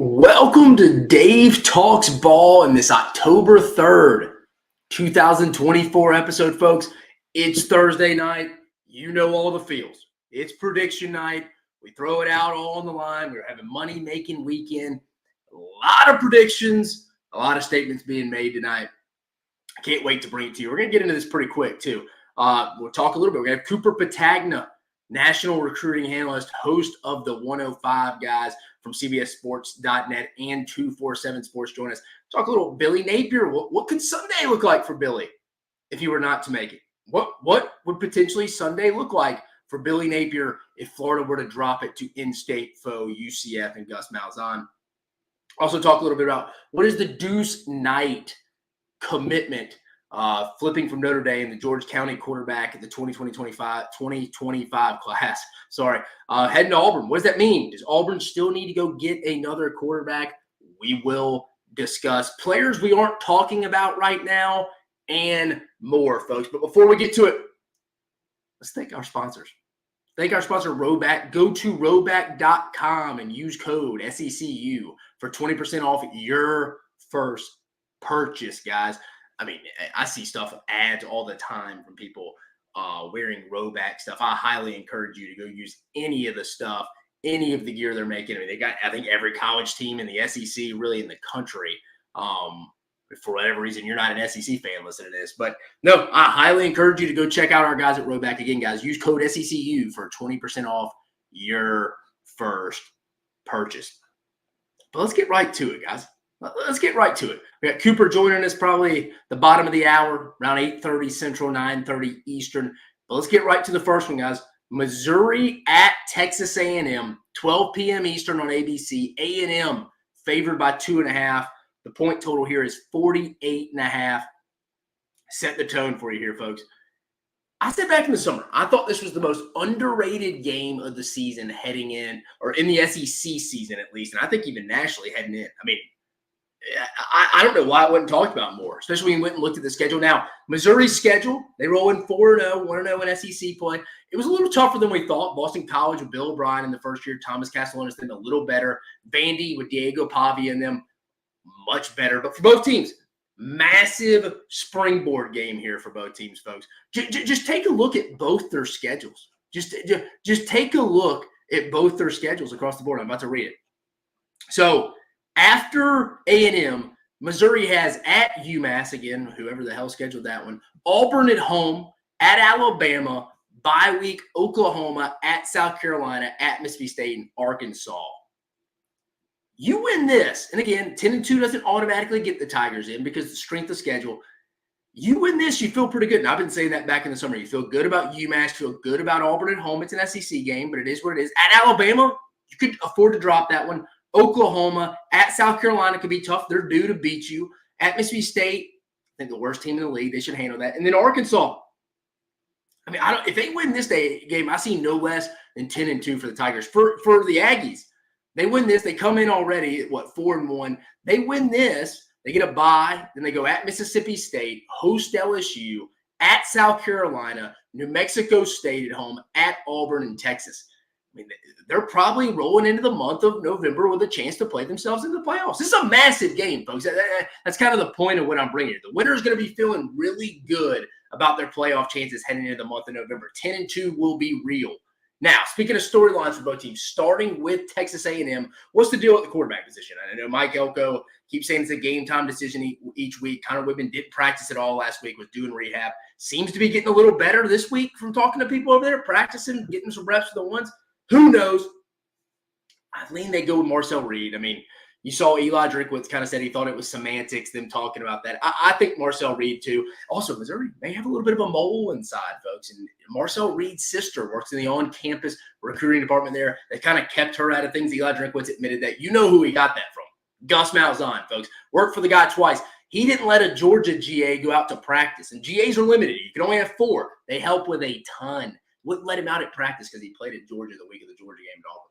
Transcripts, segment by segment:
Welcome to Dave Talks Ball in this October 3rd, 2024 episode, folks. It's Thursday night. You know all the feels. It's prediction night. We throw it out all on the line. We're having money-making weekend. A lot of predictions, a lot of statements being made tonight. I can't wait to bring it to you. We're going to get into this pretty quick, too. We'll talk a little bit. We're going to have Cooper Petagna, national recruiting analyst, host of the 105 guys from CBSSports.net and 247Sports join us. Talk a little Billy Napier. What could Sunday look like for Billy if he were not to make it? What would potentially Sunday look like for Billy Napier if Florida were to drop it to in-state foe UCF and Gus Malzahn? Also talk a little bit about what is the Deuce Knight commitment, flipping from Notre Dame, the George County quarterback at the 2025 class. Heading to Auburn. What does that mean? Does Auburn still need to go get another quarterback? We will discuss players we aren't talking about right now and more, folks. But before we get to it, let's thank our sponsors. Thank our sponsor, Roback. Go to roback.com and use code SECU for 20% off your first purchase, guys. I mean, I see ads all the time from people wearing Roback stuff. I highly encourage you to go use any of the stuff, any of the gear they're making. I mean, they got, I think, every college team in the SEC, really in the country. For whatever reason, you're not an SEC fan listening to this. But no, I highly encourage you to go check out our guys at Roback. Again, guys, use code SECU for 20% off your first purchase. But let's get right to it, guys. Let's get right to it. We got Cooper joining us probably the bottom of the hour, around 8:30 Central, 9:30 Eastern. But let's get right to the first one, guys. Missouri at Texas A&M, 12 p.m. Eastern on ABC. A&M favored by 2.5. The point total here is 48.5. Set the tone for you here, folks. I said back in the summer, I thought this was the most underrated game of the season heading in, or in the SEC season at least, and I think even nationally heading in. I mean, I don't know why it wasn't talked about more, especially when you went and looked at the schedule. Now, Missouri's schedule, they roll in 4-0, 1-0 in SEC play. It was a little tougher than we thought. Boston College with Bill O'Brien in the first year, Thomas Castellanos then a little better. Vandy with Diego Pavia in them, much better. But for both teams, massive springboard game here for both teams, folks. Just take a look at both their schedules. Just take a look at both their schedules across the board. I'm about to read it. So, after A&M, Missouri has at UMass, again, whoever the hell scheduled that one, Auburn at home, at Alabama, bye week, Oklahoma, at South Carolina, at Mississippi State, and Arkansas. You win this, and again, 10-2 doesn't automatically get the Tigers in because of the strength of schedule. You win this, you feel pretty good. And I've been saying that back in the summer. You feel good about UMass, feel good about Auburn at home. It's an SEC game, but it is what it is. At Alabama, you could afford to drop that one. Oklahoma, at South Carolina could be tough. They're due to beat you. At Mississippi State, I think the worst team in the league. They should handle that. And then Arkansas. I mean, if they win this game, I see no less than 10-2 for the Tigers. For the Aggies, they win this. They come in already at, 4-1. They win this. They get a bye. Then they go at Mississippi State, host LSU, at South Carolina, New Mexico State at home, at Auburn and Texas. I mean, they're probably rolling into the month of November with a chance to play themselves in the playoffs. This is a massive game, folks. That's kind of the point of what I'm bringing. The winner is going to be feeling really good about their playoff chances heading into the month of November. 10-2 will be real. Now, speaking of storylines for both teams, starting with Texas A&M, what's the deal with the quarterback position? I know Mike Elko keeps saying it's a game-time decision each week. Connor Whitman didn't practice at all last week, was doing rehab. Seems to be getting a little better this week from talking to people over there, practicing, getting some reps for the ones. Who knows? I lean they go with Marcel Reed. I mean, you saw Eli Drinkwitz kind of said he thought it was semantics, them talking about that. I think Marcel Reed, too. Also, Missouri may have a little bit of a mole inside, folks. And Marcel Reed's sister works in the on-campus recruiting department there. They kind of kept her out of things. Eli Drinkwitz admitted that. You know who he got that from. Gus Malzahn, folks. Worked for the guy twice. He didn't let a Georgia GA go out to practice. And GAs are limited. You can only have 4. They help with a ton. Wouldn't let him out at practice because he played at Georgia the week of the Georgia game at Auburn.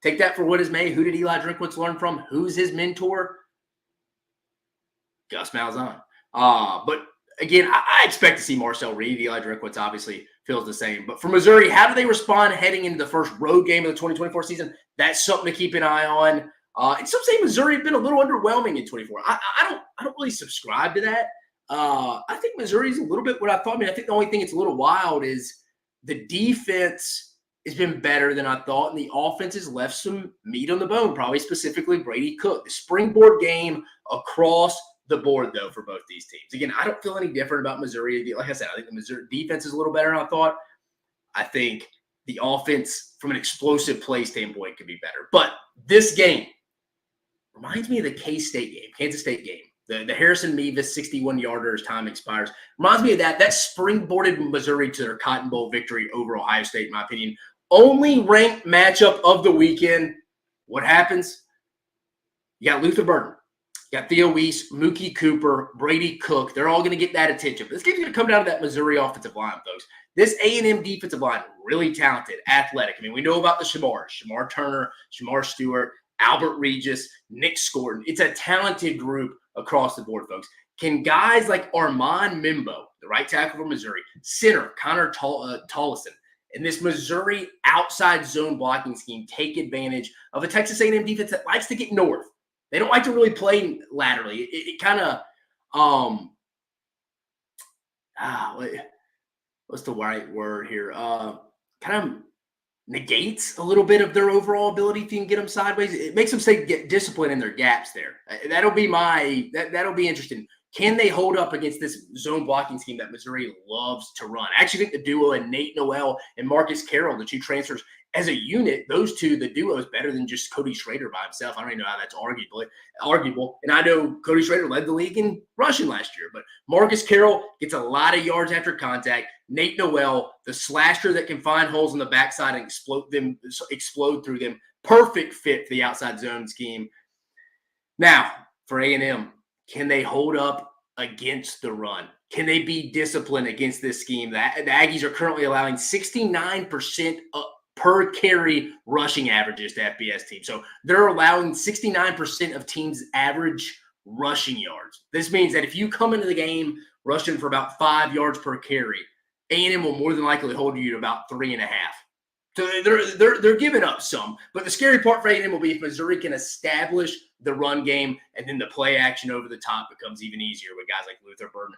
Take that for what is may. Who did Eli Drinkwitz learn from? Who's his mentor? Gus Malzahn. But again, I expect to see Marcel Reed. Eli Drinkwitz obviously feels the same. But for Missouri, how do they respond heading into the first road game of the 2024 season? That's something to keep an eye on. And some say Missouri has been a little underwhelming in 24. I don't really subscribe to that. I think Missouri's a little bit what I thought. I mean, I think the only thing that's a little wild is the defense has been better than I thought, and the offense has left some meat on the bone, probably specifically Brady Cook. The springboard game across the board, though, for both these teams. Again, I don't feel any different about Missouri. Like I said, I think the Missouri defense is a little better than I thought. I think the offense, from an explosive play standpoint, could be better. But this game reminds me of the K-State game, Kansas State game. The Harrison Mevis 61-yarder as time expires. Reminds me of that. That springboarded Missouri to their Cotton Bowl victory over Ohio State, in my opinion. Only ranked matchup of the weekend. What happens? You got Luther Burden. You got Theo Weiss, Mookie Cooper, Brady Cook. They're all going to get that attention. But this game's going to come down to that Missouri offensive line, folks. This A&M defensive line, really talented, athletic. I mean, we know about the Shamar Turner, Shamar Stewart, Albert Regis, Nick Scorton. It's a talented group across the board, folks. Can guys like Armand Mimbo, the right tackle for Missouri, center Connor Tollison, and this Missouri outside zone blocking scheme take advantage of a Texas A&M defense that likes to get north? They don't like to really play laterally. It kind of what's the right word here? Kind of negates a little bit of their overall ability if you can get them sideways. It makes them get discipline in their gaps there. That'll be interesting. Can they hold up against this zone blocking scheme that Missouri loves to run? I actually think the duo of Nate Noel and Marcus Carroll, the two transfers, as a unit, those two, the duo is better than just Cody Schrader by himself. I don't even know how that's arguable. And I know Cody Schrader led the league in rushing last year, but Marcus Carroll gets a lot of yards after contact. Nate Noel, the slasher that can find holes in the backside and explode through them. Perfect fit for the outside zone scheme. Now, for A&M, can they hold up against the run? Can they be disciplined against this scheme? The Aggies are currently allowing 69% per carry rushing averages to FBS teams. So they're allowing 69% of teams' average rushing yards. This means that if you come into the game rushing for about 5 yards per carry, A&M will more than likely hold you to about 3.5. So they're giving up some. But the scary part for A&M will be if Missouri can establish the run game and then the play action over the top becomes even easier with guys like Luther Burden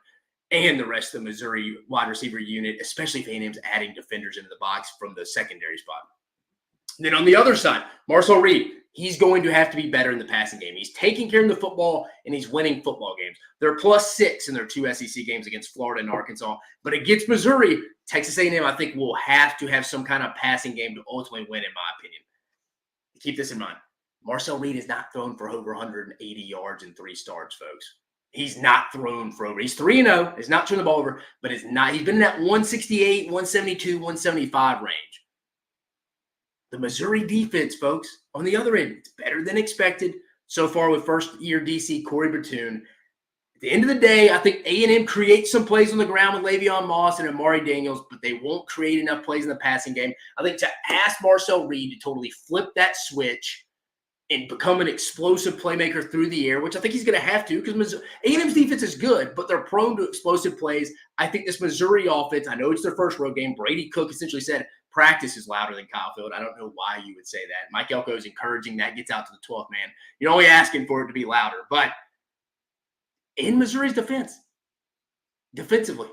and the rest of the Missouri wide receiver unit, especially if A&M's adding defenders into the box from the secondary spot. And then on the other side, Marcel Reed, he's going to have to be better in the passing game. He's taking care of the football, and he's winning football games. They're +6 in their 2 SEC games against Florida and Arkansas. But against Missouri, Texas A&M, I think, will have to have some kind of passing game to ultimately win, in my opinion. Keep this in mind. Marcel Reed has not thrown for over 180 yards in 3 starts, folks. He's not thrown for over. He's 3-0. He's not turned the ball over, but he's been in that 168, 172, 175 range. The Missouri defense, folks, on the other end, it's better than expected so far with first-year DC Corey Batoon. At the end of the day, I think A&M creates some plays on the ground with Le'Veon Moss and Amari Daniels, but they won't create enough plays in the passing game. I think to ask Marcel Reed to totally flip that switch and become an explosive playmaker through the air, which I think he's going to have to because A&M's defense is good, but they're prone to explosive plays. I think this Missouri offense, I know it's their first road game. Brady Cook essentially said practice is louder than Kyle Field. I don't know why you would say that. Mike Elko is encouraging that, gets out to the 12th man. You're only asking for it to be louder. But in Missouri's defensively,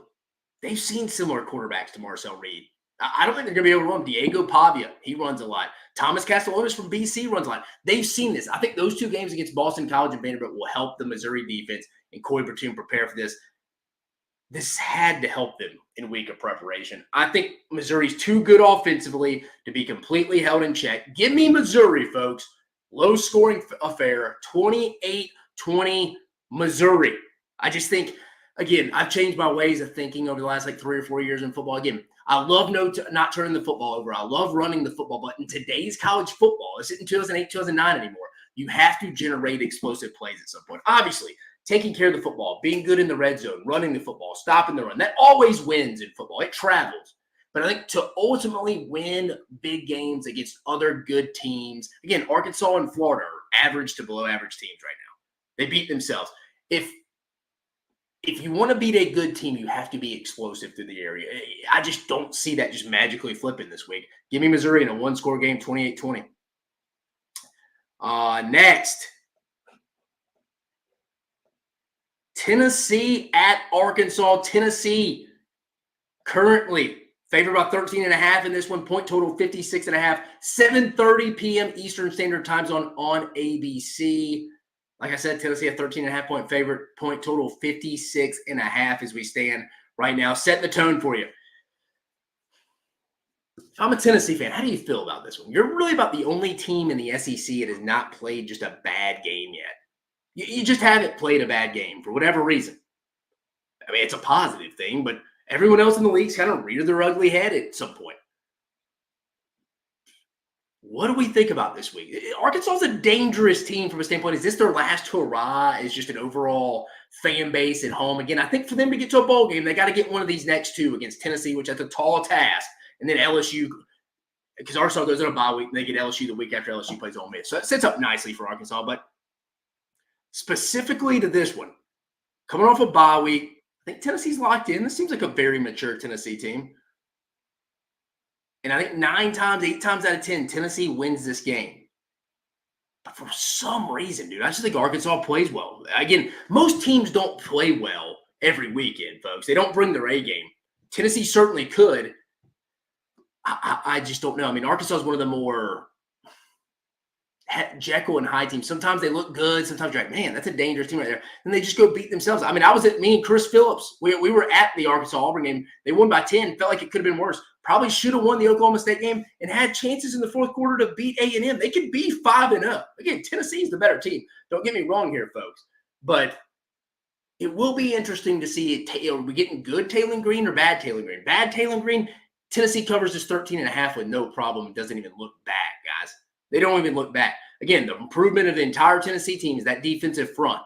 they've seen similar quarterbacks to Marcel Reed. I don't think they're going to be able to run. Diego Pavia, he runs a lot. Thomas Castellanos from BC runs a lot. They've seen this. I think those 2 games against Boston College and Vanderbilt will help the Missouri defense and Corey Batoon prepare for this. This had to help them in a week of preparation. I think Missouri's too good offensively to be completely held in check. Give me Missouri, folks. Low-scoring affair, 28-20 Missouri. I just think, again, I've changed my ways of thinking over the last 3 or 4 years in football. Again, I love not turning the football over. I love running the football. But in today's college football, it's in 2008, 2009 anymore. You have to generate explosive plays at some point. Obviously, taking care of the football, being good in the red zone, running the football, stopping the run, that always wins in football. It travels. But I think to ultimately win big games against other good teams, again, Arkansas and Florida are average to below average teams right now. They beat themselves. If you want to beat a good team, you have to be explosive through the area. I just don't see that just magically flipping this week. Give me Missouri in a 1-score game, 28-20. Next, Tennessee at Arkansas. Tennessee currently favored by 13.5 in this one. Point total 56.5. 7:30 p.m. Eastern Standard Time Zone on ABC. Like I said, Tennessee a 13.5 point favorite. Point total 56.5 as we stand right now. Setting the tone for you. If I'm a Tennessee fan, how do you feel about this one? You're really about the only team in the SEC that has not played just a bad game yet. You just haven't played a bad game for whatever reason. I mean, it's a positive thing, but everyone else in the league's kind of reared their ugly head at some point. What do we think about this week? Arkansas is a dangerous team from a standpoint. Is this their last hurrah as just an overall fan base at home? Again, I think for them to get to a bowl game, they got to get one of these next two against Tennessee, which that's a tall task. And then LSU, because Arkansas goes on a bye week, and they get LSU the week after LSU plays Ole Miss. So it sets up nicely for Arkansas. But specifically to this one, coming off a bye week, I think Tennessee's locked in. This seems like a very mature Tennessee team. And I think 8 times out of 10, Tennessee wins this game. But for some reason, dude, I just think Arkansas plays well. Again, most teams don't play well every weekend, folks. They don't bring their A game. Tennessee certainly could. I just don't know. I mean, Arkansas is one of the more Jekyll and Hyde teams. Sometimes they look good. Sometimes you're like, man, that's a dangerous team right there. And they just go beat themselves. I mean, me and Chris Phillips. We were at the Arkansas Auburn game. They won by 10. Felt like it could have been worse. Probably should have won the Oklahoma State game and had chances in the fourth quarter to beat A&M. They could be 5-0. Again, Tennessee's the better team. Don't get me wrong here, folks. But it will be interesting to see are we getting good Taylor Green or bad Taylor Green? Bad Taylor Green. Tennessee covers this 13.5 with no problem. It doesn't even look bad, guys. They don't even look bad. Again, the improvement of the entire Tennessee team is that defensive front.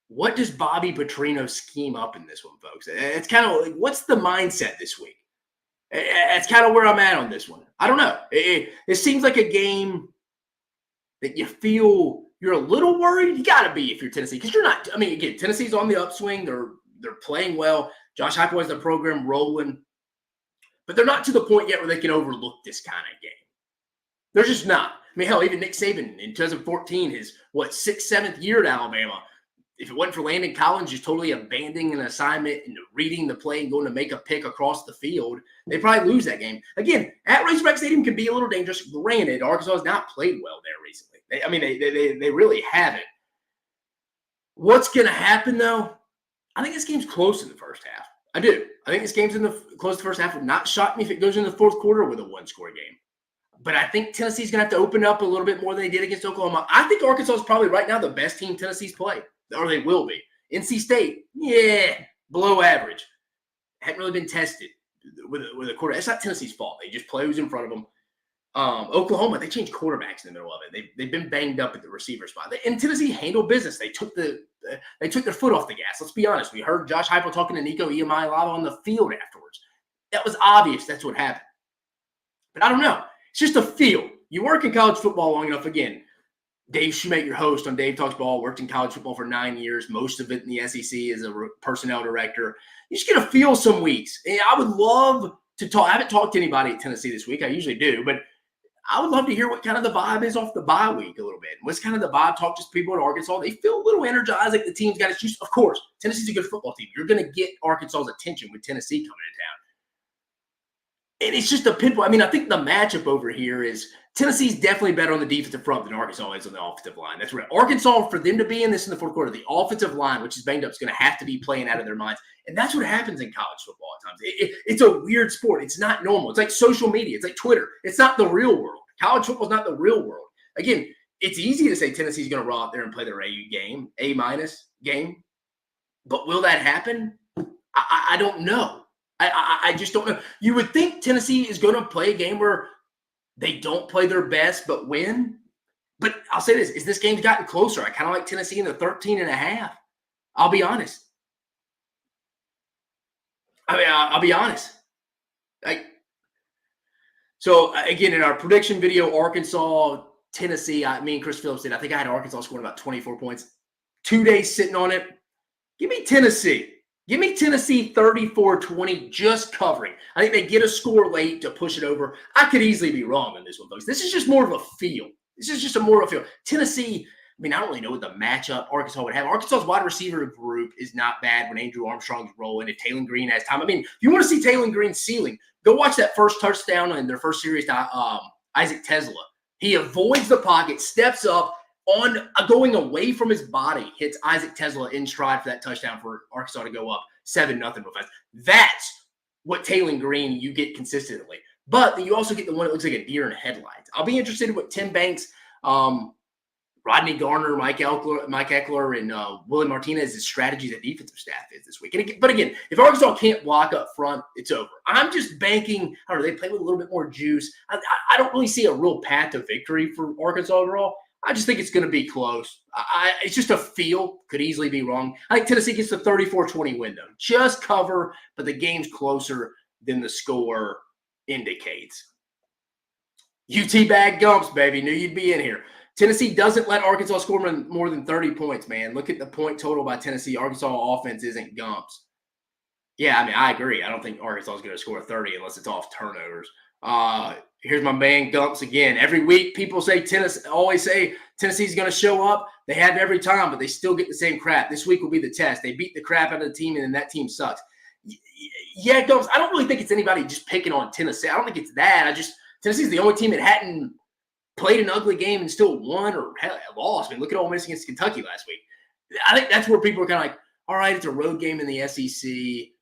What does Bobby Petrino scheme up in this one, folks? It's kind of like, what's the mindset this week? That's kind of where I'm at on this one. I don't know. It seems like a game that you feel you're a little worried. You got to be if you're Tennessee, because you're not. I mean, again, Tennessee's on the upswing. They're playing well. Josh Heupel has the program rolling. But they're not to the point yet where they can overlook this kind of game. They're just not. I mean, hell, even Nick Saban in 2014, his, 6th, 7th year at Alabama, if it wasn't for Landon Collins just totally abandoning an assignment and reading the play and going to make a pick across the field, they probably lose that game. Again, at Razorback Stadium can be a little dangerous. Granted, Arkansas has not played well there recently. They really haven't. What's going to happen, though? I think this game's close in the first half. I do. I think this game's close to the first half. Would not shock me if it goes in the fourth quarter with a one-score game. But I think Tennessee's going to have to open up a little bit more than they did against Oklahoma. I think Arkansas is probably right now the best team Tennessee's played, or they will be. NC State, below average. Hadn't really been tested with a quarterback. It's not Tennessee's fault. They just play who's in front of them. Oklahoma, they changed quarterbacks in the middle of it. They've been banged up at the receiver spot. And Tennessee handled business. They took their foot off the gas. Let's be honest. We heard Josh Heupel talking to Nico Iamaleava on the field afterwards. That was obvious. That's what happened. But I don't know. It's just a feel. You work in college football long enough. Again, Dave Shoemaker, host on Dave Talks Ball, worked in college football for 9 years. Most of it in the SEC as a personnel director. You just get a feel some weeks. And I would love to talk. I haven't talked to anybody at Tennessee this week. I usually do, but I would love to hear what kind of the vibe is off the bye week a little bit. What's kind of the vibe? Talk to people in Arkansas. They feel a little energized, like the team's got its juice. Of course, Tennessee's a good football team. You're going to get Arkansas's attention with Tennessee coming to town. And it's just a pinpoint. I mean, I think the matchup over here is Tennessee's definitely better on the defensive front than Arkansas is on the offensive line. That's right. Arkansas, for them to be in this in the fourth quarter, the offensive line, which is banged up, is going to have to be playing out of their minds. And that's what happens in college football at times. It's a weird sport. It's not normal. It's like social media. It's like Twitter. It's not the real world. College football is not the real world. Again, it's easy to say Tennessee's going to roll out there and play their A game, A- game. But will that happen? I don't know. I just don't know. You would think Tennessee is going to play a game where they don't play their best but win. But I'll say this. Is this game's gotten closer? I kind of like Tennessee in the 13.5. I'll be honest. I'll be honest. So, again, in our prediction video, Arkansas, Tennessee, me and Chris Phillips did. I think I had Arkansas scoring about 24 points. 2 days sitting on it. Give me Tennessee. Give me Tennessee 34-20, just covering. I think they get a score late to push it over. I could easily be wrong on this one, folks. This is just more of a feel. This is just a moral feel. Tennessee, I mean, I don't really know what the matchup Arkansas would have. Arkansas's wide receiver group is not bad when Andrew Armstrong's rolling. If Taylor Green has time, I mean, if you want to see Taylor Green's ceiling, go watch that first touchdown in their first series to Isaac Tesla. He avoids the pocket, steps up on going away from his body, hits Isaac Tesla in stride for that touchdown for Arkansas to go up 7-0 real fast. That's what Taylor Green you get consistently. But then you also get the one that looks like a deer in headlights. I'll be interested in what Tim Banks, Rodney Garner, Mike Eckler, and Willie Martinez's strategies at defensive staff is this week. But again, if Arkansas can't block up front, it's over. I'm just banking, I don't know, they play with a little bit more juice. I don't really see a real path to victory for Arkansas overall. I just think it's going to be close. It's just a feel. Could easily be wrong. I think Tennessee gets the 34-20 window. Just cover, but the game's closer than the score indicates. UT bag gumps, baby. Knew you'd be in here. Tennessee doesn't let Arkansas score more than 30 points, man. Look at the point total by Tennessee. Arkansas offense isn't gumps. Yeah, I mean, I agree. I don't think Arkansas is going to score 30 unless it's off turnovers. Here's my man Gumps again. Every week, people always say Tennessee's going to show up. They have every time, but they still get the same crap. This week will be the test. They beat the crap out of the team, and then that team sucks. Yeah, Gumps, I don't really think it's anybody just picking on Tennessee. I don't think it's that. Tennessee's the only team that hadn't played an ugly game and still won or lost. I mean, look at Ole Miss against Kentucky last week. I think that's where people are kind of like, all right, it's a road game in the SEC.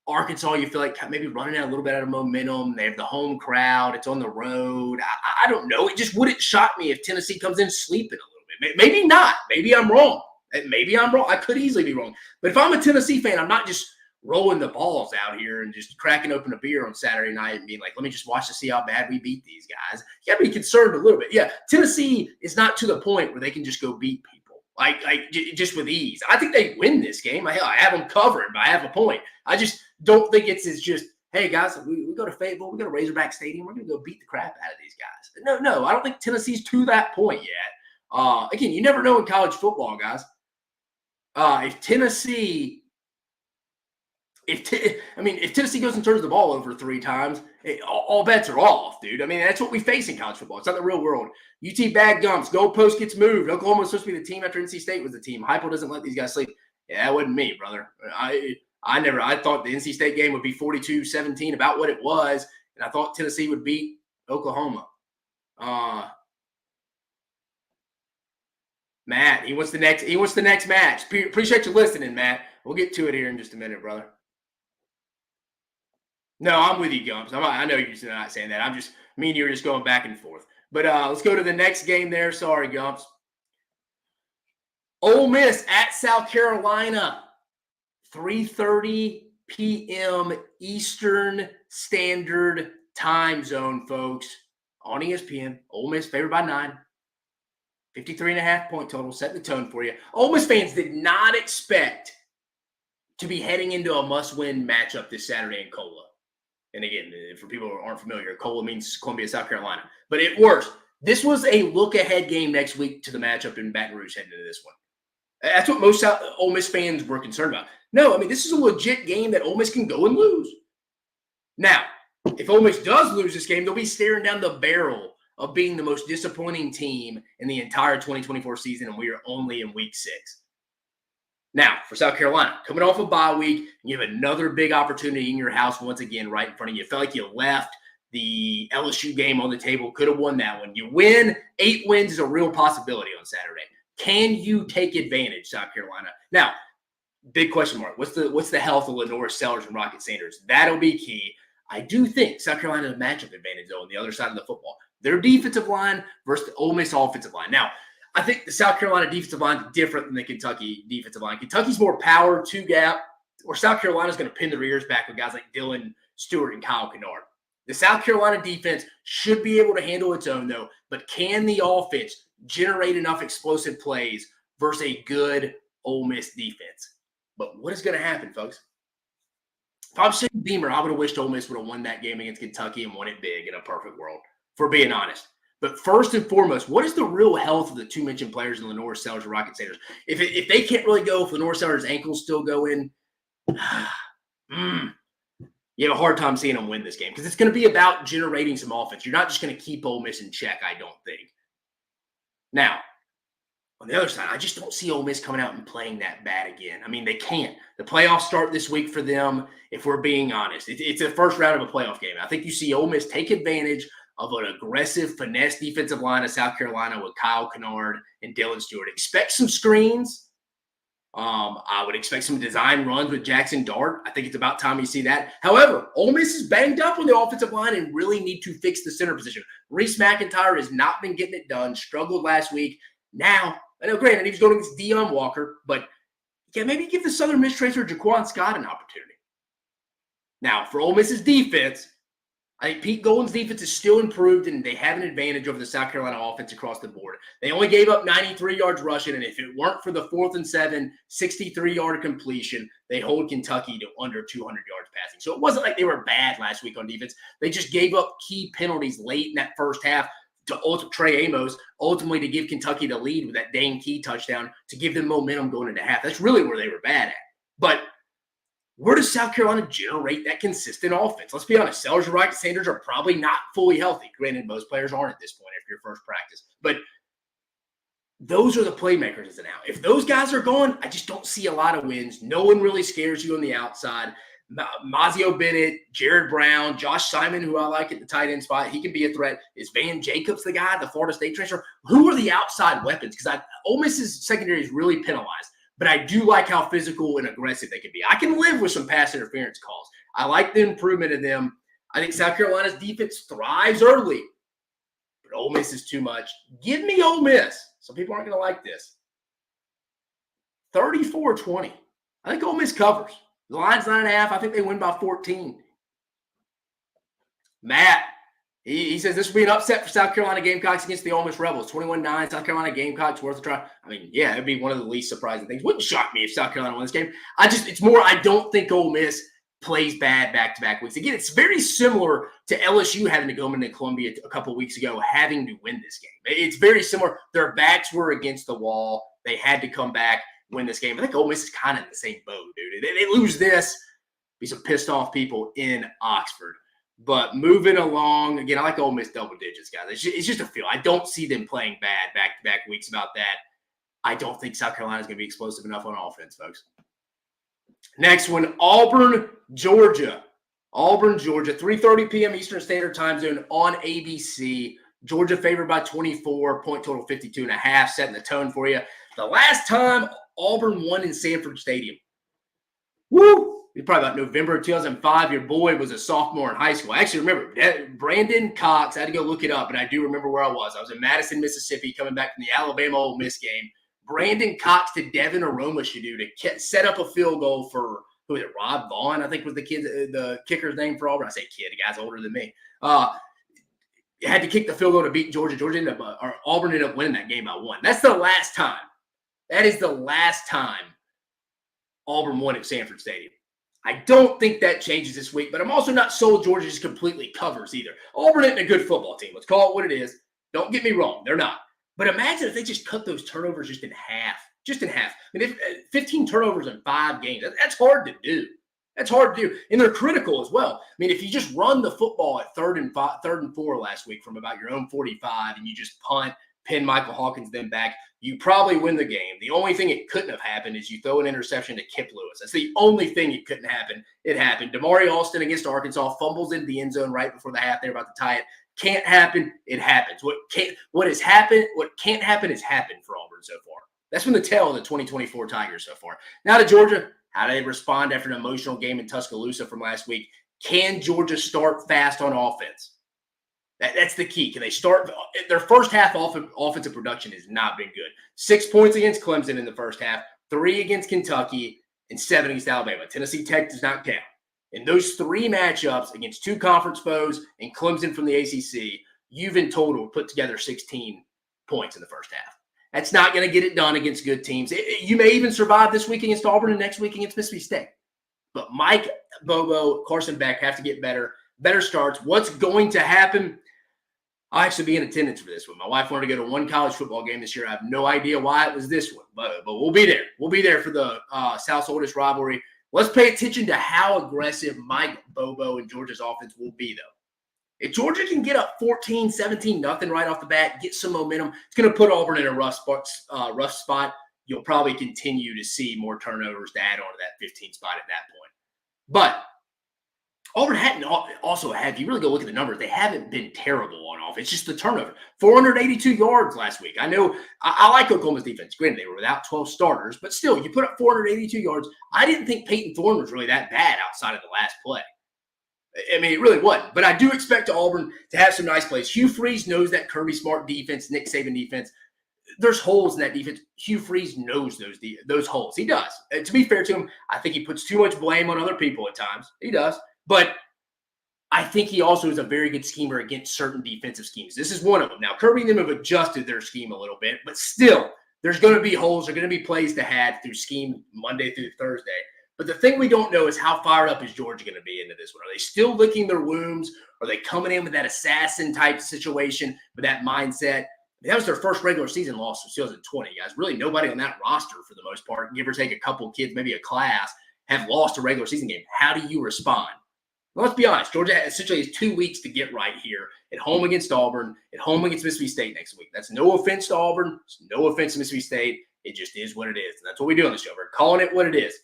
Arkansas, you feel like maybe running out a little bit out of momentum. They have the home crowd. It's on the road. I don't know. It just wouldn't shock me if Tennessee comes in sleeping a little bit. Maybe not. Maybe I'm wrong. I could easily be wrong. But if I'm a Tennessee fan, I'm not just rolling the balls out here and just cracking open a beer on Saturday night and being like, let me just watch to see how bad we beat these guys. You got to be concerned a little bit. Yeah, Tennessee is not to the point where they can just go beat people. Like just with ease. I think they win this game. I have them covered by half a point. I just don't think it's just, hey, guys, we go to Fayetteville. We go to Razorback Stadium. We're going to go beat the crap out of these guys. No, I don't think Tennessee's to that point yet. Again, you never know in college football, guys. If Tennessee goes and turns the ball over 3 times, all bets are off, dude. I mean, that's what we face in college football. It's not the real world. UT bag gumps. Goalpost gets moved. Oklahoma was supposed to be the team after NC State was the team. Heupel doesn't let these guys sleep. Yeah, that wasn't me, brother. I thought the NC State game would be 42-17, about what it was, and I thought Tennessee would beat Oklahoma. Matt, he wants the next match. Appreciate you listening, Matt. We'll get to it here in just a minute, brother. No, I'm with you, Gumps. I know you're not saying that. Me and you are just going back and forth. But let's go to the next game there. Sorry, Gumps. Ole Miss at South Carolina. 3:30 p.m. Eastern Standard Time Zone, folks. On ESPN. Ole Miss favored by 9. 53.5 point total. Set the tone for you. Ole Miss fans did not expect to be heading into a must-win matchup this Saturday in Cola. And again, for people who aren't familiar, Cola means Columbia, South Carolina. But it works. This was a look-ahead game next week to the matchup in Baton Rouge heading into this one. That's what most Ole Miss fans were concerned about. No, I mean, this is a legit game that Ole Miss can go and lose. Now, if Ole Miss does lose this game, they'll be staring down the barrel of being the most disappointing team in the entire 2024 season, and we are only in week 6. Now, for South Carolina, coming off a bye week, you have another big opportunity in your house once again right in front of you. It felt like you left the LSU game on the table, could have won that one. You win, 8 wins is a real possibility on Saturday. Can you take advantage, South Carolina? Now, big question mark. What's the health of Lenore Sellers and Rocket Sanders? That'll be key. I do think South Carolina has a matchup advantage, though, on the other side of the football. Their defensive line versus the Ole Miss offensive line. Now, I think the South Carolina defensive line is different than the Kentucky defensive line. Kentucky's more power, 2-gap, or South Carolina's going to pin their ears back with guys like Dylan Stewart and Kyle Kennard. The South Carolina defense should be able to handle its own, though, but can the offense generate enough explosive plays versus a good Ole Miss defense? But what is going to happen, folks? If I'm Shane Beamer, I would have wished Ole Miss would have won that game against Kentucky and won it big in a perfect world, for being honest. But first and foremost, what is the real health of the 2 mentioned players in Lenore Sellers and Rocket Sanders? If they can't really go, if Lenore Sellers' ankles still go in, you have a hard time seeing them win this game because it's going to be about generating some offense. You're not just going to keep Ole Miss in check, I don't think. Now, on the other side, I just don't see Ole Miss coming out and playing that bad again. I mean, they can't. The playoffs start this week for them, if we're being honest. It's the first round of a playoff game. I think you see Ole Miss take advantage of an aggressive, finesse defensive line of South Carolina with Kyle Kennard and Dylan Stewart. Expect some screens. I would expect some design runs with Jackson Dart. I think it's about time you see that. However, Ole Miss is banged up on the offensive line and really need to fix the center position. Reese McIntyre has not been getting it done, struggled last week. Now, I know, granted, he was going against Deion Walker, but yeah, maybe give the Southern Miss transfer Jaquan Scott an opportunity. Now, for Ole Miss's defense, I think Pete Golden's defense is still improved, and they have an advantage over the South Carolina offense across the board. They only gave up 93 yards rushing, and if it weren't for the 4th and 7, 63-yard completion, they hold Kentucky to under 200 yards passing. So it wasn't like they were bad last week on defense. They just gave up key penalties late in that first half to Trey Amos, ultimately to give Kentucky the lead with that Dane Key touchdown to give them momentum going into half. That's really where they were bad at. But where does South Carolina generate that consistent offense? Let's be honest. Sellers are right. Sanders are probably not fully healthy. Granted, most players aren't at this point after your first practice. But those are the playmakers as of now. If those guys are gone, I just don't see a lot of wins. No one really scares you on the outside. Mazio Bennett, Jared Brown, Josh Simon, who I like at the tight end spot, he can be a threat. Is Van Jacobs the guy, the Florida State transfer? Who are the outside weapons? Because Ole Miss's secondary is really penalized. But I do like how physical and aggressive they can be. I can live with some pass interference calls. I like the improvement in them. I think South Carolina's defense thrives early, but Ole Miss is too much. Give me Ole Miss. Some people aren't going to like this. 34-20. I think Ole Miss covers. The line's 9.5. I think they win by 14. Matt, he says this will be an upset for South Carolina Gamecocks against the Ole Miss Rebels. 21-9, South Carolina Gamecocks worth a try. I mean, yeah, it'd be one of the least surprising things. Wouldn't shock me if South Carolina won this game. It's more, I don't think Ole Miss plays bad back-to-back weeks. Again, it's very similar to LSU having to go into Columbia a couple weeks ago, having to win this game. It's very similar. Their backs were against the wall. They had to come back, win this game. I think Ole Miss is kind of in the same boat, dude. They lose this, be some pissed off people in Oxford. But moving along, again, I like Ole Miss double digits, guys. It's just a feel. I don't see them playing bad back-to-back weeks about that. I don't think South Carolina is going to be explosive enough on offense, folks. Next one, Auburn, Georgia. Auburn, Georgia, 3:30 p.m. Eastern Standard Time Zone on ABC. Georgia favored by 24, point total 52.5, setting the tone for you. The last time Auburn won in Sanford Stadium. Woo! It's probably about November of 2005. Your boy was a sophomore in high school. I actually remember Brandon Cox. I had to go look it up, but I do remember where I was. I was in Madison, Mississippi, coming back from the Alabama-Ole Miss game. Brandon Cox to Devin Aromashadu to set up a field goal for, who was it, Rob Vaughn, I think was the kicker's name for Auburn. I say kid, the guy's older than me. Had to kick the field goal to beat Georgia. Auburn ended up winning that game by 1. That's the last time. That is the last time Auburn won at Sanford Stadium. I don't think that changes this week, but I'm also not sold Georgia just completely covers either. Auburn isn't a good football team. Let's call it what it is. Don't get me wrong. They're not. But imagine if they just cut those turnovers just in half. Just in half. I mean, 15 turnovers in 5 games. That's hard to do. That's hard to do. And they're critical as well. I mean, if you just run the football at 3rd and 4 last week from about your own 45 and you just punt, pin Michael Hawkins then back, you probably win the game. The only thing it couldn't have happened is you throw an interception to Kip Lewis. That's the only thing it couldn't happen. It happened. Damari Alston against Arkansas fumbles into the end zone right before the half. They're about to tie it. Can't happen. It happens. What can't happen has happened for Auburn so far. That's been the tale of the 2024 Tigers so far. Now to Georgia. How do they respond after an emotional game in Tuscaloosa from last week? Can Georgia start fast on offense? That's the key. Can they start? Their first half offensive production has not been good. 6 points against Clemson in the first half, 3 against Kentucky, and 7 against Alabama. Tennessee Tech does not count. In those 3 matchups against 2 conference foes and Clemson from the ACC, you've in total put together 16 points in the first half. That's not going to get it done against good teams. You may even survive this week against Auburn and next week against Mississippi State. But Mike, Bobo, Carson Beck have to get better starts. What's going to happen? I'll actually be in attendance for this one. My wife wanted to go to one college football game this year. I have no idea why it was this one, but we'll be there. We'll be there for the South's oldest rivalry. Let's pay attention to how aggressive Mike, Bobo, and Georgia's offense will be, though. If Georgia can get up 14, 17, nothing right off the bat, get some momentum, it's going to put Auburn in a rough spot. You'll probably continue to see more turnovers to add on to that 15 spot at that point. But Auburn hadn't also had, if you really go look at the numbers, they haven't been terrible on offense. It's just the turnover. 482 yards last week. I know I like Oklahoma's defense. Granted, they were without 12 starters, but still, you put up 482 yards. I didn't think Peyton Thorne was really that bad outside of the last play. I mean, it really wasn't. But I do expect Auburn to have some nice plays. Hugh Freeze knows that Kirby Smart defense, Nick Saban defense. There's holes in that defense. Hugh Freeze knows those holes. He does. And to be fair to him, I think he puts too much blame on other people at times. He does. But I think he also is a very good schemer against certain defensive schemes. This is one of them. Now, Kirby and them have adjusted their scheme a little bit, but still, there's going to be holes. There are going to be plays to have through scheme Monday through Thursday. But the thing we don't know is how fired up is Georgia going to be into this one. Are they still licking their wounds? Are they coming in with that assassin-type situation, with that mindset? That was their first regular season loss since 2020, guys. Really, nobody on that roster, for the most part, give or take a couple kids, maybe a class, have lost a regular season game. How do you respond? Well, let's be honest. Georgia essentially has 2 weeks to get right here. At home against Auburn, at home against Mississippi State next week. That's no offense to Auburn. It's no offense to Mississippi State. It just is what it is. And that's what we do on the show. We're calling it what it is.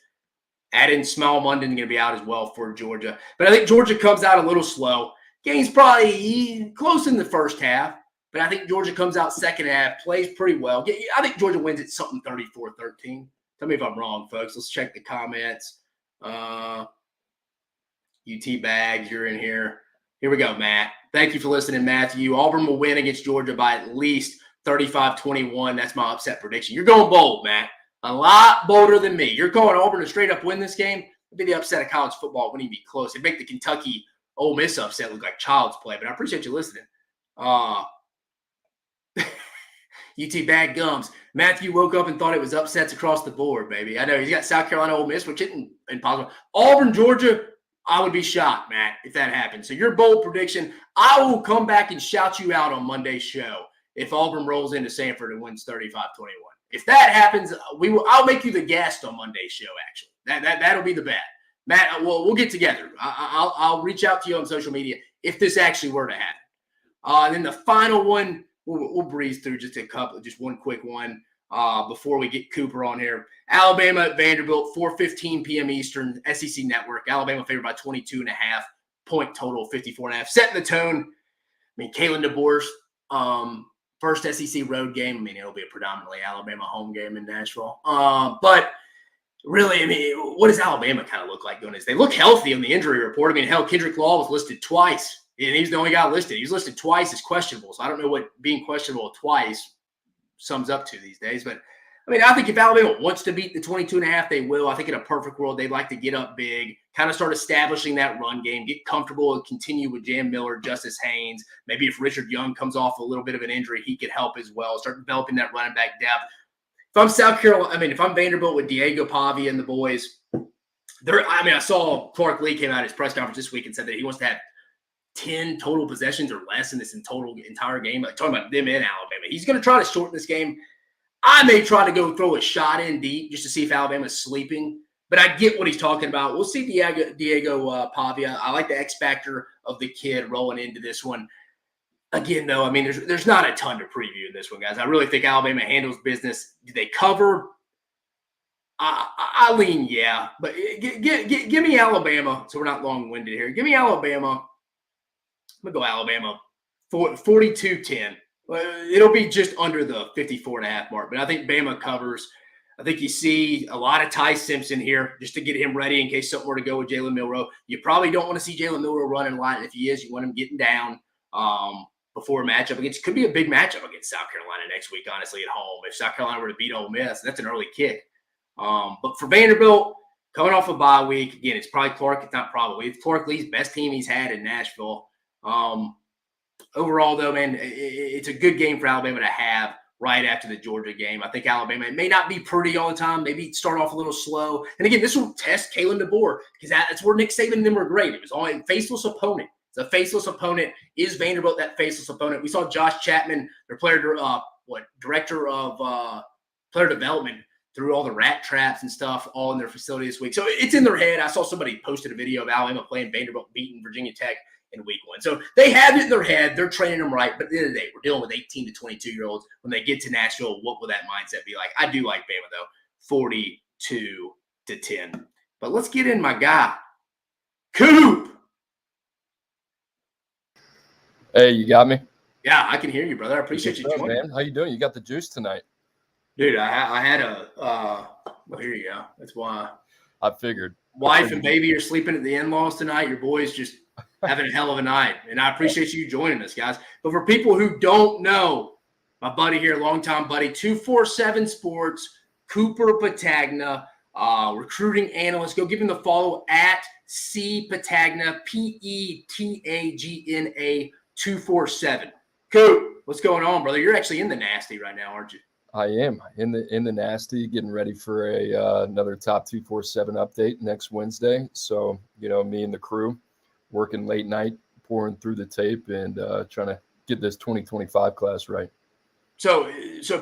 Add in Smile London, going to be out as well for Georgia. But I think Georgia comes out a little slow. Game's probably close in the first half. But I think Georgia comes out second half, plays pretty well. I think Georgia wins it something 34-13. Tell me if I'm wrong, folks. Let's check the comments. UT Bags, you're in here. Here we go, Matt. Thank you for listening, Matthew. Auburn will win against Georgia by at least 35-21. That's my upset prediction. You're going bold, Matt. A lot bolder than me. You're calling Auburn to straight up win this game. It'd be the upset of college football. It wouldn't even be close. It'd make the Kentucky Ole Miss upset look like child's play. But I appreciate you listening. UT Bad Gums. Matthew woke up and thought it was upsets across the board, baby. I know he's got South Carolina Ole Miss, which isn't impossible. Auburn, Georgia, I would be shocked, Matt, if that happens. So your bold prediction, I will come back and shout you out on Monday's show if Auburn rolls into Sanford and wins 35-21. If that happens, I'll make you the guest on Monday's show, actually. That'll be the bet. Matt, we'll get together. I'll reach out to you on social media if this actually were to happen. And then the final one, we'll breeze through just one quick one before we get Cooper on here. Alabama at Vanderbilt, 4:15 p.m. Eastern, SEC Network. Alabama favored by 22.5, point total 54.5. Setting the tone. I mean, Kalen DeBoer's first SEC road game. I mean, it'll be a predominantly Alabama home game in Nashville. But really, I mean, what does Alabama kind of look like doing this? They look healthy on the injury report. I mean, hell, Kendrick Law was listed twice. And he's the only guy listed. He was listed twice as questionable. So I don't know what being questionable twice sums up to these days. But, I mean, I think if Alabama wants to beat the 22.5, they will. I think in a perfect world, they'd like to get up big, kind of start establishing that run game, get comfortable and continue with Jam Miller, Justice Haynes. Maybe if Richard Young comes off a little bit of an injury, he could help as well. Start developing that running back depth. If I'm South Carolina, if I'm Vanderbilt with Diego Pavia and the boys, I saw Clark Lee came out at his press conference this week and said that he wants to have 10 total possessions or less in this entire game. Like, talking about them in Alabama. He's going to try to shorten this game. I may try to go throw a shot in deep just to see if Alabama's sleeping. But I get what he's talking about. We'll see Diego Pavia. I like the X factor of the kid rolling into this one. Again, though, I mean, there's not a ton to preview in this one, guys. I really think Alabama handles business. Do they cover? I lean yeah. But give me Alabama, so we're not long-winded here. Give me Alabama. I'm going to go Alabama 42-10. It'll be just under the 54.5 mark, but I think Bama covers. I think you see a lot of Ty Simpson here just to get him ready in case something were to go with Jalen Milroe. You probably don't want to see Jalen Milroe running a lot. And if he is, you want him getting down before a matchup against. Could be a big matchup against South Carolina next week, honestly, at home. If South Carolina were to beat Ole Miss, that's an early kick. But for Vanderbilt, coming off a bye week, again, it's probably Clark. It's not probably. It's Clark Lee's best team he's had in Nashville. Overall, though, man, it's a good game for Alabama to have right after the Georgia game. I think Alabama, it may not be pretty all the time. Maybe start off a little slow. And again, this will test Kalen DeBoer because that's where Nick Saban and them were great. It was only a faceless opponent. It's a faceless opponent. Is Vanderbilt that faceless opponent? We saw Josh Chapman, their director of player development, threw all the rat traps and stuff all in their facility this week. So it's in their head. I saw somebody posted a video of Alabama playing Vanderbilt beating Virginia Tech in week 1. So they have it in their head. They're training them right. But at the end of the day, we're dealing with 18 to 22-year-olds. When they get to Nashville, what will that mindset be like? I do like Bama, though, 42-10. But let's get in my guy, Coop. Hey, you got me? Yeah, I can hear you, brother. I appreciate you joining. Man, how you doing? You got the juice tonight. Dude, I had a well, here you go. That's why I figured. Wife and baby are sleeping at the in-laws tonight. Your boy's just having a hell of a night. And I appreciate you joining us, guys. But for people who don't know, my buddy here, longtime buddy, 247 Sports, Cooper Petagna, recruiting analyst. Go give him the follow at C Petagna, Petagna 247. Coop, what's going on, brother? You're actually in the nasty right now, aren't you? I am in the nasty, getting ready for another Top 247 update next Wednesday. So, me and the crew working late night, pouring through the tape and trying to get this 2025 class right. So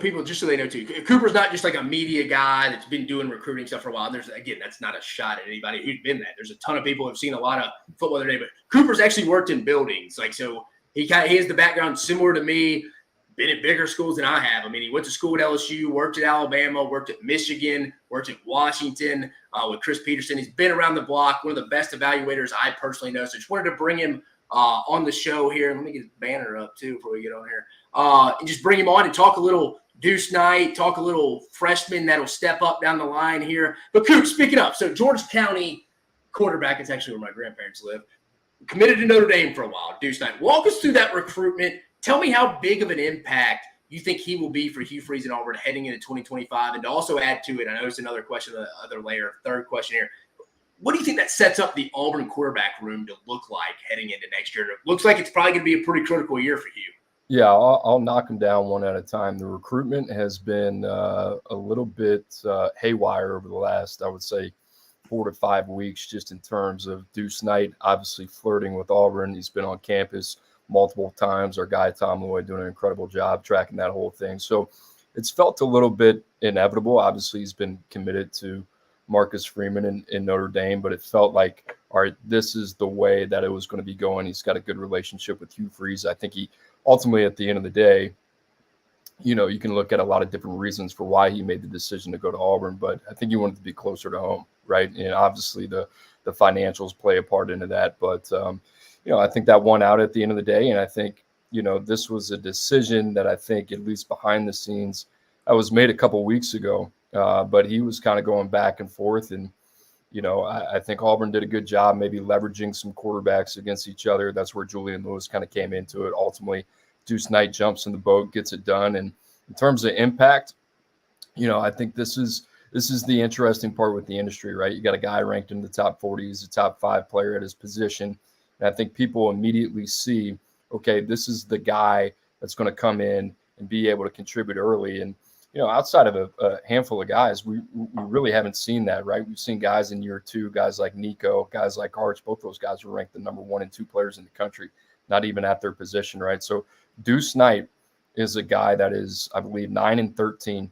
people, just so they know too, Cooper's not just like a media guy that's been doing recruiting stuff for a while. And that's not a shot at anybody who's been that. There's a ton of people who've seen a lot of football today, but Cooper's actually worked in buildings. So he has the background similar to me. Been at bigger schools than I have. I mean, he went to school at LSU, worked at Alabama, worked at Michigan, worked at Washington with Chris Peterson. He's been around the block, one of the best evaluators I personally know. So just wanted to bring him on the show here. Let me get his banner up too before we get on here. And just bring him on and talk a little Deuce Knight, talk a little freshman that'll step up down the line here. But Coop, speaking up, so George County quarterback is actually where my grandparents live. Committed to Notre Dame for a while. Deuce Knight, walk us through that recruitment. Tell me how big of an impact you think he will be for Hugh Freeze and Auburn heading into 2025. And to also add to it, I know it's another question, other layer, third question here. What do you think that sets up the Auburn quarterback room to look like heading into next year? It looks like it's probably going to be a pretty critical year for Hugh. Yeah, I'll knock them down one at a time. The recruitment has been a little bit haywire over the last, I would say, 4 to 5 weeks, just in terms of Deuce Knight obviously flirting with Auburn. He's been on campus multiple times. Our guy Tom Lloyd doing an incredible job tracking that whole thing. So it's felt a little bit inevitable. Obviously, he's been committed to Marcus Freeman in Notre Dame, but it felt like, all right, this is the way that it was going to be going. He's got a good relationship with Hugh Freeze. I think he ultimately, at the end of the day, you can look at a lot of different reasons for why he made the decision to go to Auburn, but I think he wanted to be closer to home, right? And obviously the financials play a part into that, but I think that won out at the end of the day. And I think, this was a decision that I think, at least behind the scenes, that was made a couple of weeks ago. But he was kind of going back and forth. And, I think Auburn did a good job maybe leveraging some quarterbacks against each other. That's where Julian Lewis kind of came into it. Ultimately, Deuce Knight jumps in the boat, gets it done. And in terms of impact, I think this is the interesting part with the industry, right? You got a guy ranked in the top 40. He's a top 5 player at his position. And I think people immediately see, okay, this is the guy that's going to come in and be able to contribute early. And, outside of a handful of guys, we really haven't seen that, right? We've seen guys in year 2, guys like Nico, guys like Arch. Both those guys were ranked the number 1 and 2 players in the country, not even at their position, right? So Deuce Knight is a guy that is, I believe, 9-13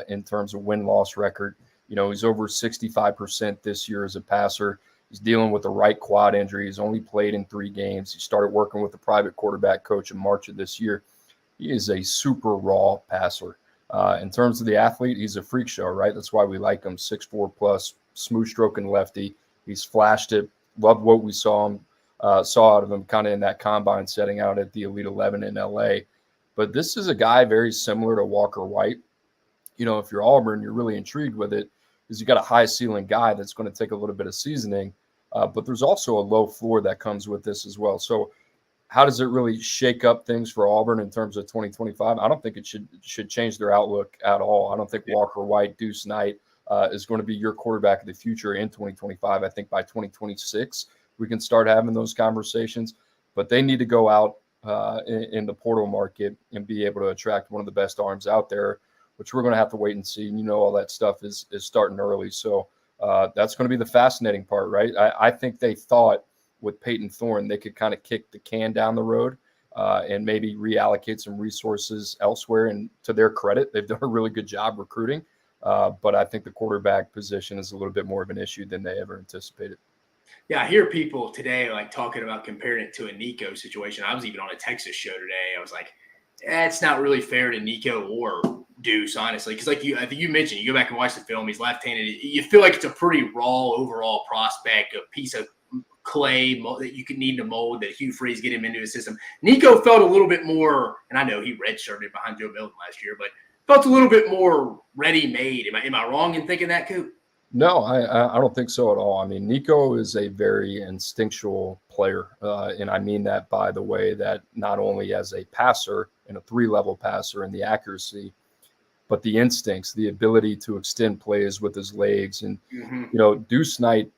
in terms of win-loss record. He's over 65% this year as a passer. He's dealing with the right quad injury. He's only played in 3 games. He started working with a private quarterback coach in March of this year. He is a super raw passer. In terms of the athlete, he's a freak show, right? That's why we like him. 6'4 plus, smooth stroking lefty. He's flashed it. Loved what we saw out of him kind of in that combine setting out at the Elite 11 in LA. But this is a guy very similar to Walker White. If you're Auburn, you're really intrigued with it, because you got a high ceiling guy that's going to take a little bit of seasoning, but there's also a low floor that comes with this as well. So how does it really shake up things for Auburn in terms of 2025? I don't think it should change their outlook at all. I don't think Walker White, Deuce Knight is going to be your quarterback of the future in 2025. I think by 2026, we can start having those conversations, but they need to go out in the portal market and be able to attract one of the best arms out there, which we're going to have to wait and see. And all that stuff is starting early. So that's going to be the fascinating part, right? I think they thought with Peyton Thorne, they could kind of kick the can down the road and maybe reallocate some resources elsewhere. And to their credit, they've done a really good job recruiting. But I think the quarterback position is a little bit more of an issue than they ever anticipated. Yeah, I hear people today like talking about comparing it to a Nico situation. I was even on a Texas show today. I was like, it's not really fair to Nico or Deuce, honestly, because I think you mentioned, you go back and watch the film. He's left-handed. You feel like it's a pretty raw overall prospect, a piece of clay that you could need to mold that Hugh Freeze get him into his system. Nico felt a little bit more, and I know he redshirted behind Joe Milton last year, but felt a little bit more ready-made. Am I wrong in thinking that, Coop? No, I don't think so at all. I mean, Nico is a very instinctual player, and I mean that by the way that not only as a passer and a 3-level passer and the accuracy, but the instincts, the ability to extend plays with his legs. And, Deuce Knight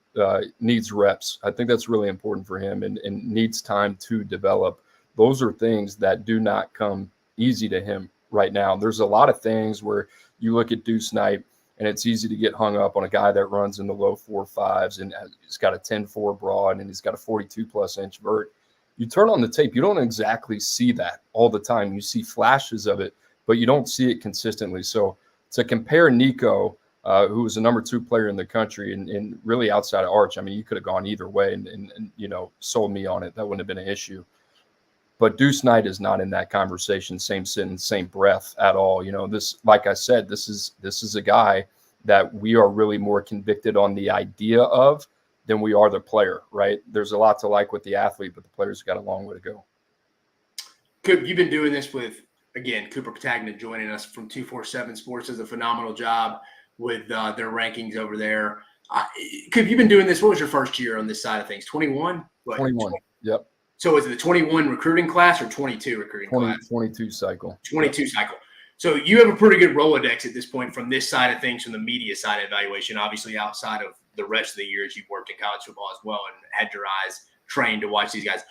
needs reps. I think that's really important for him and needs time to develop. Those are things that do not come easy to him right now. There's a lot of things where you look at Deuce Knight, and it's easy to get hung up on a guy that runs in the low 4.5s and he's got a 10.4 broad and he's got a 42+ inch vert. You turn on the tape, you don't exactly see that all the time. You see flashes of it, but you don't see it consistently. So to compare Nico, who was the number 2 player in the country and really outside of Arch, I mean, you could have gone either way and sold me on it. That wouldn't have been an issue. But Deuce Knight is not in that conversation, same sentence, same breath at all. This, like I said, this is a guy that we are really more convicted on the idea of than we are the player, right? There's a lot to like with the athlete, but the player's got a long way to go. Coop, you've been doing this with, again, Cooper Petagna joining us from 247 Sports, does a phenomenal job with their rankings over there. Coop, you've been doing this. What was your first year on this side of things? 21? 21. Yep. So is it the 21 recruiting class or 22 recruiting class? 22 cycle. 22 cycle. So you have a pretty good Rolodex at this point from this side of things, from the media side of evaluation, obviously outside of the rest of the years you've worked in college football as well and had your eyes trained to watch these guys.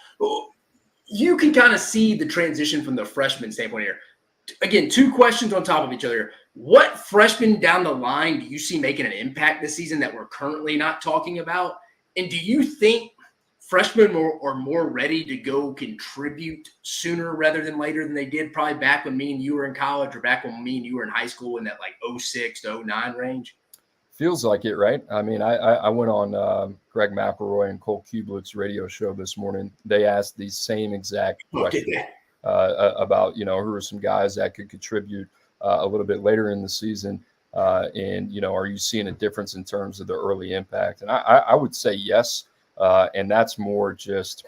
You can kind of see the transition from the freshman standpoint here. Again, 2 questions on top of each other. What freshmen down the line do you see making an impact this season that we're currently not talking about? And do you think freshmen are more ready to go contribute sooner rather than later than they did probably back when me and you were in college or back when me and you were in high school in that like 06 to 09 range? Feels like it, right? I mean, I went on Greg McElroy and Cole Kubelik's radio show this morning. They asked the same exact question about, who are some guys that could contribute a little bit later in the season. And, are you seeing a difference in terms of the early impact? And I would say yes. And that's more just,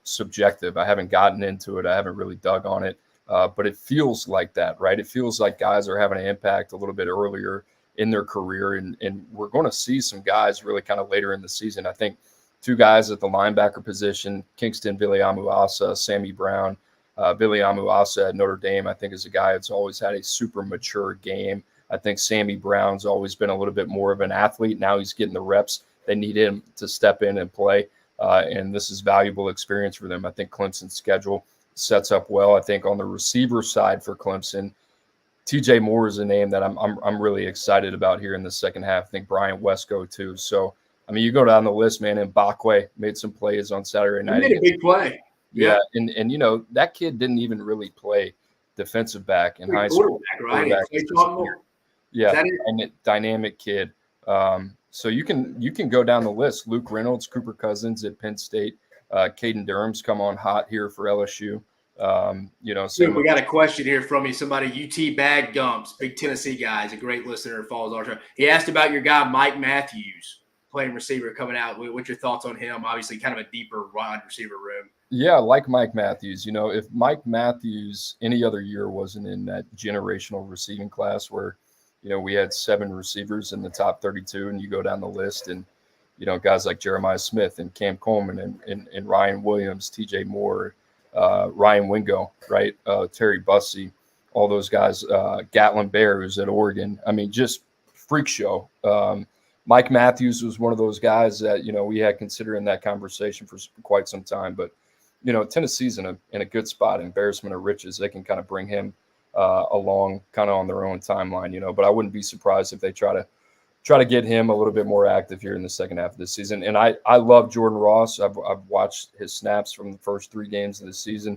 subjective. I haven't gotten into it. I haven't really dug on it. But it feels like that, right? It feels like guys are having an impact a little bit earlier in their career. And we're going to see some guys really kind of later in the season. I think 2 guys at the linebacker position, Kingston Viliamu-Asa, Sammy Brown. Viliamu-Asa at Notre Dame, I think, is a guy that's always had a super mature game. I think Sammy Brown's always been a little bit more of an athlete. Now he's getting the reps. They need him to step in and play. And this is valuable experience for them. I think Clemson's schedule sets up well. I think on the receiver side for Clemson, TJ Moore is a name that I'm really excited about here in the second half. I think Brian Wesco too. So, I mean, you go down the list, man, and Bakwe made some plays on Saturday night. He made a big play. Yeah. And that kid didn't even really play defensive back in high school. Right? Yeah, and a dynamic kid. So you can go down the list. Luke Reynolds, Cooper Cousins at Penn State, Caden Durham's come on hot here for LSU. So we got a question here from you. Somebody, UT Bag Gumps, big Tennessee guy, is a great listener. Follows our show. He asked about your guy Mike Matthews, playing receiver coming out. What's your thoughts on him? Obviously, kind of a deeper wide receiver room. Yeah, like Mike Matthews. If Mike Matthews any other year wasn't in that generational receiving class where we had 7 receivers in the top 32, and you go down the list, and guys like Jeremiah Smith and Cam Coleman and Ryan Williams, TJ Moore, Ryan Wingo, right? Terry Bussey, all those guys, Gatlin Bear, who's at Oregon. I mean, just freak show. Mike Matthews was one of those guys that, we had considering that conversation for quite some time. But, Tennessee's in a good spot, embarrassment of riches. They can kind of bring him along kind of on their own timeline, but I wouldn't be surprised if they try to get him a little bit more active here in the second half of this season. And I love Jordan Ross. I've watched his snaps from the first 3 games of the season.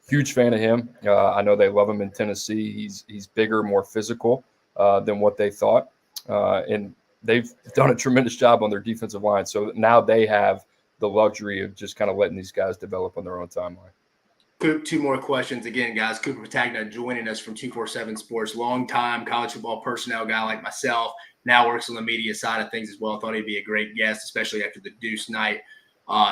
Huge fan of him. I know they love him in Tennessee. He's bigger, more physical than what they thought. And they've done a tremendous job on their defensive line. So now they have the luxury of just kind of letting these guys develop on their own timeline. Coop, two more questions. Again, guys, Cooper Petagna joining us from 247 Sports, longtime college football personnel guy like myself, now works on the media side of things as well. Thought he'd be a great guest, especially after the Deuce Knight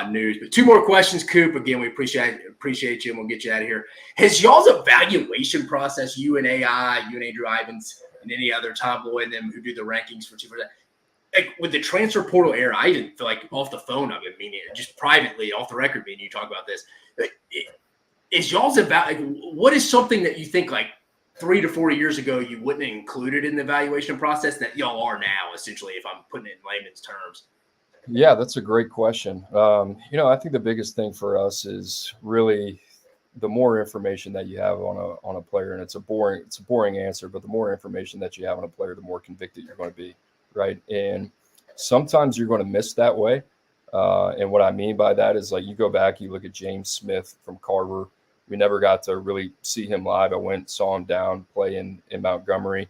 news. But two more questions, Coop. Again, we appreciate you, and we'll get you out of here. Has y'all's evaluation process, you and AI, you and Andrew Ivins, and any other Tom Lloyd and them who do the rankings for 247, like with the transfer portal era, I even feel like off the phone of it, meaning just privately, off the record, meaning you talk about this. Is y'all's about like, what is something that you think like 3 to 4 years ago you wouldn't have included in the evaluation process that y'all are now, essentially, if I'm putting it in layman's terms? Yeah, that's a great question. I think the biggest thing for us is really the more information that you have on a player, and it's a boring answer, but the more information that you have on a player, the more convicted you're going to be, right? And sometimes you're going to miss that way. And what I mean by that is, like, you go back, you look at James Smith from Carver. We never got to really see him live. I went, saw him down play in Montgomery.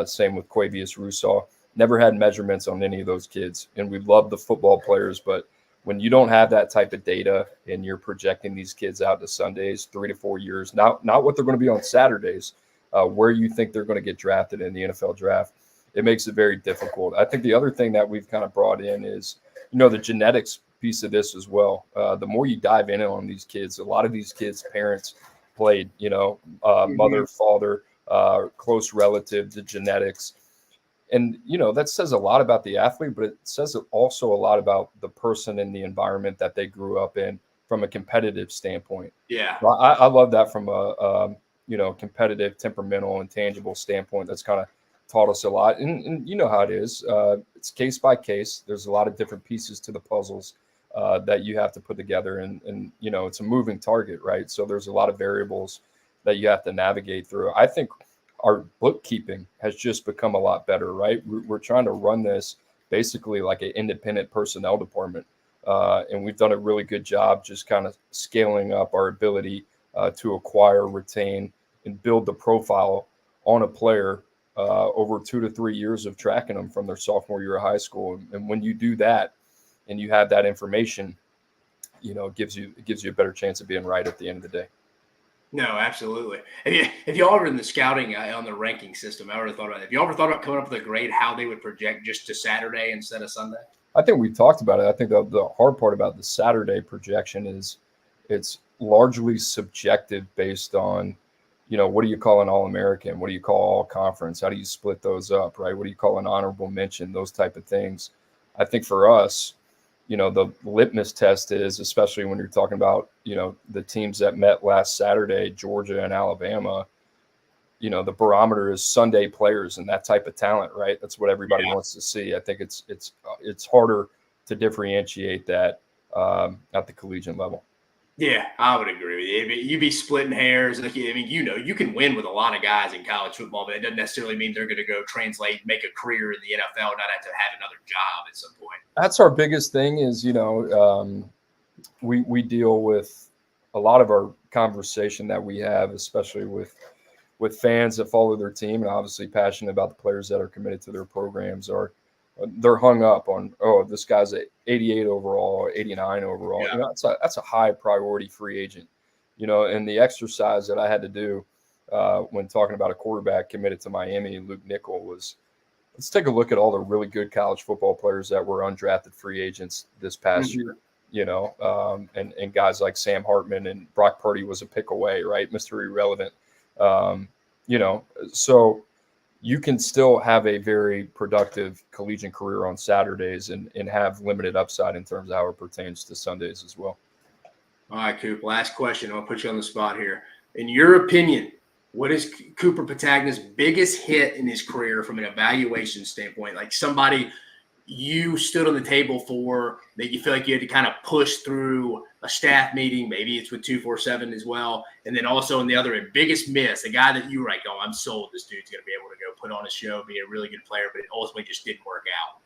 Same with Quavius Rousseau. Never had measurements on any of those kids. And we love the football players, but when you don't have that type of data and you're projecting these kids out to Sundays, 3 to 4 years, not what they're going to be on Saturdays, where you think they're going to get drafted in the NFL draft, it makes it very difficult. I think the other thing that we've kind of brought in is, the genetics piece of this as well. The more you dive in on these kids, a lot of these kids' parents played, mother, father, close relative, the genetics. And, that says a lot about the athlete, but it says also a lot about the person and the environment that they grew up in from a competitive standpoint. Yeah. So I love that from a competitive, temperamental, and tangible standpoint. That's kind of taught us a lot. And you know how it is. It's case by case. There's a lot of different pieces to the puzzles that you have to put together. And it's a moving target, right? So there's a lot of variables that you have to navigate through. I think our bookkeeping has just become a lot better, right? We're trying to run this basically like an independent personnel department. And we've done a really good job just kind of scaling up our ability to acquire, retain, and build the profile on a player over 2 to 3 years of tracking them from their sophomore year of high school. And when you do that and you have that information, it gives you a better chance of being right at the end of the day. No, absolutely. If y'all ever in the scouting on the ranking system, have you ever thought about coming up with a grade how they would project just to Saturday instead of Sunday? I think we've talked about it. I think the hard part about the Saturday projection is it's largely subjective based on, what do you call an All-American? What do you call All-Conference? How do you split those up, right? What do you call an honorable mention? Those type of things. I think for us, the litmus test is, especially when you're talking about, the teams that met last Saturday, Georgia and Alabama, the barometer is Sunday players and that type of talent, right? That's what everybody wants to see. I think it's harder to differentiate that at the collegiate level. Yeah, I would agree with you. You'd be splitting hairs. You can win with a lot of guys in college football, but it doesn't necessarily mean they're going to go translate, make a career in the NFL, not have to have another job at some point. That's our biggest thing is, we deal with a lot of our conversation that we have, especially with fans that follow their team and obviously passionate about the players that are committed to their programs, or they're hung up on, this guy's at 88 overall or 89 overall. Yeah. That's a high priority free agent, and the exercise that I had to do when talking about a quarterback committed to Miami, Luke Nickel, was let's take a look at all the really good college football players that were undrafted free agents this past year, and guys like Sam Hartman and Brock Purdy was a pick away, right? Mr. Irrelevant. So you can still have a very productive collegiate career on Saturdays and have limited upside in terms of how it pertains to Sundays as well. All right, Coop, last question. I'll put you on the spot here. In your opinion, what is Cooper Petagna's biggest hit in his career from an evaluation standpoint? Like somebody you stood on the table for that you feel like you had to kind of push through a staff meeting, maybe it's with 247 as well, and then also in the other biggest miss, a guy that you were like, I'm sold this dude's going to be able to go put on a show, be a really good player, but it ultimately just didn't work out.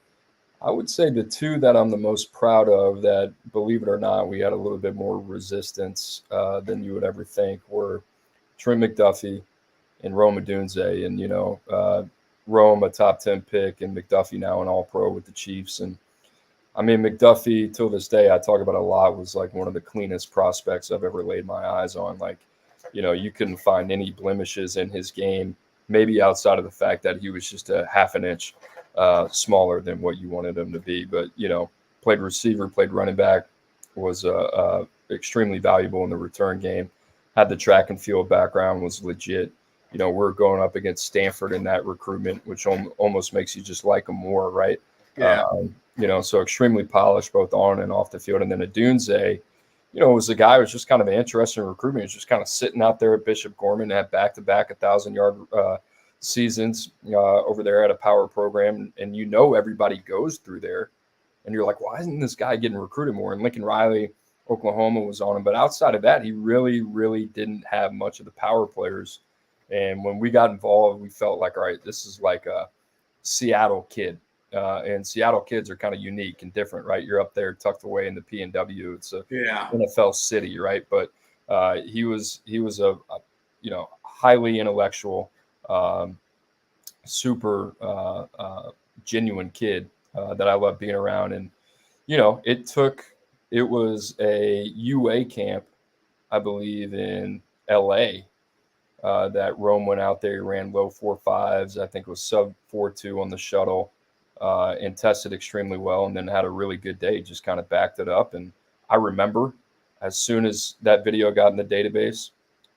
I would say the two that I'm the most proud of that, believe it or not, we had a little bit more resistance than you would ever think were Trent McDuffie and Rome Odunze. And, Rome a top 10 pick and McDuffie now an all-pro with the Chiefs. And I mean, McDuffie, till this day, I talk about a lot, was like one of the cleanest prospects I've ever laid my eyes on. Like, you couldn't find any blemishes in his game, maybe outside of the fact that he was just a half an inch smaller than what you wanted him to be. But, played receiver, played running back, was extremely valuable in the return game, had the track and field background, was legit. We're going up against Stanford in that recruitment, which almost makes you just like him more, right? Yeah. So extremely polished both on and off the field. And then Adunze, was a guy who was just kind of an interesting recruitment. He was just kind of sitting out there at Bishop Gorman, had back-to-back 1,000-yard seasons over there at a power program. And everybody goes through there. And you're like, why isn't this guy getting recruited more? And Lincoln Riley, Oklahoma, was on him. But outside of that, he really, really didn't have much of the power players. And when we got involved, we felt like, all right, this is like a Seattle kid. And Seattle kids are kind of unique and different, right? You're up there tucked away in the PNW. It's a NFL city, right? But he was a highly intellectual, super genuine kid that I love being around. And it was a UA camp, I believe, in LA. That Rome went out there, he ran low 4.5s. I think it was sub 4.2 on the shuttle, and tested extremely well, and then had a really good day, just kind of backed it up. And I remember as soon as that video got in the database,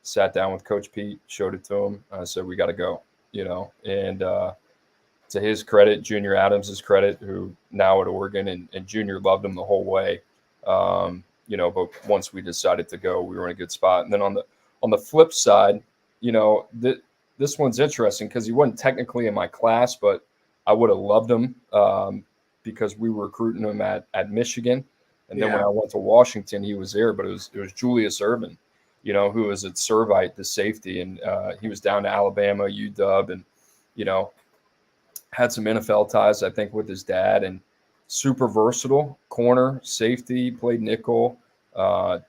sat down with Coach Pete, showed it to him. I said, we got to go, and to his credit, Junior Adams' credit, who now at Oregon, and Junior loved him the whole way. But once we decided to go, we were in a good spot. And then on the flip side, this one's interesting because he wasn't technically in my class, but I would have loved him because we were recruiting him at Michigan. And then when I went to Washington, he was there, but it was Julius Ervin, who was at Servite, the safety. And he was down to Alabama, UW, and, had some NFL ties, I think, with his dad, and super versatile corner, safety, played nickel,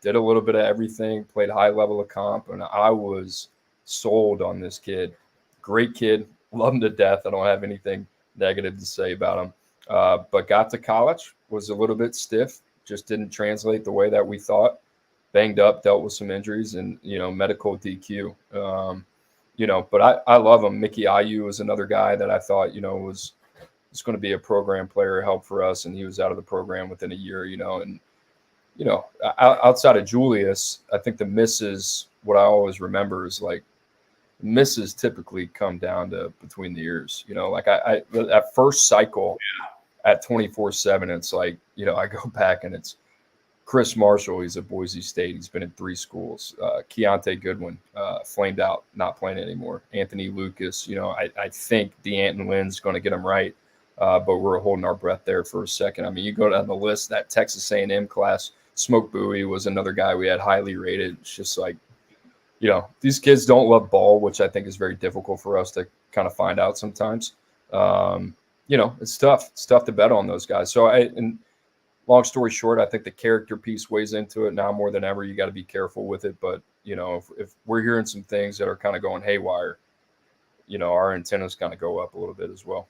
did a little bit of everything, played high level of comp. And I was sold on this kid. Great kid, love him to death. I don't have anything negative to say about him. But got to college, was a little bit stiff, just didn't translate the way that we thought. Banged up, dealt with some injuries, and medical DQ. But I love him. Mickey Ayu was another guy that I thought was going to be a program player, help for us, and he was out of the program within a year. And outside of Julius, I think the misses. What I always remember is like misses typically come down to between the ears. Like I that first cycle at 247, it's like I go back and it's Chris Marshall. He's at Boise State. He's been in 3 schools. Keontae Goodwin flamed out, not playing anymore. Anthony Lucas. I think DeAnton Lynn's going to get him right, but we're holding our breath there for a second. I mean, you go down the list. That Texas A&M class, Smoke Bowie was another guy we had highly rated. It's just like, these kids don't love ball, which I think is very difficult for us to kind of find out sometimes. It's tough. It's tough to bet on those guys. So and long story short, I think the character piece weighs into it now more than ever. You got to be careful with it. But, if we're hearing some things that are kind of going haywire, our antennas kind of go up a little bit as well.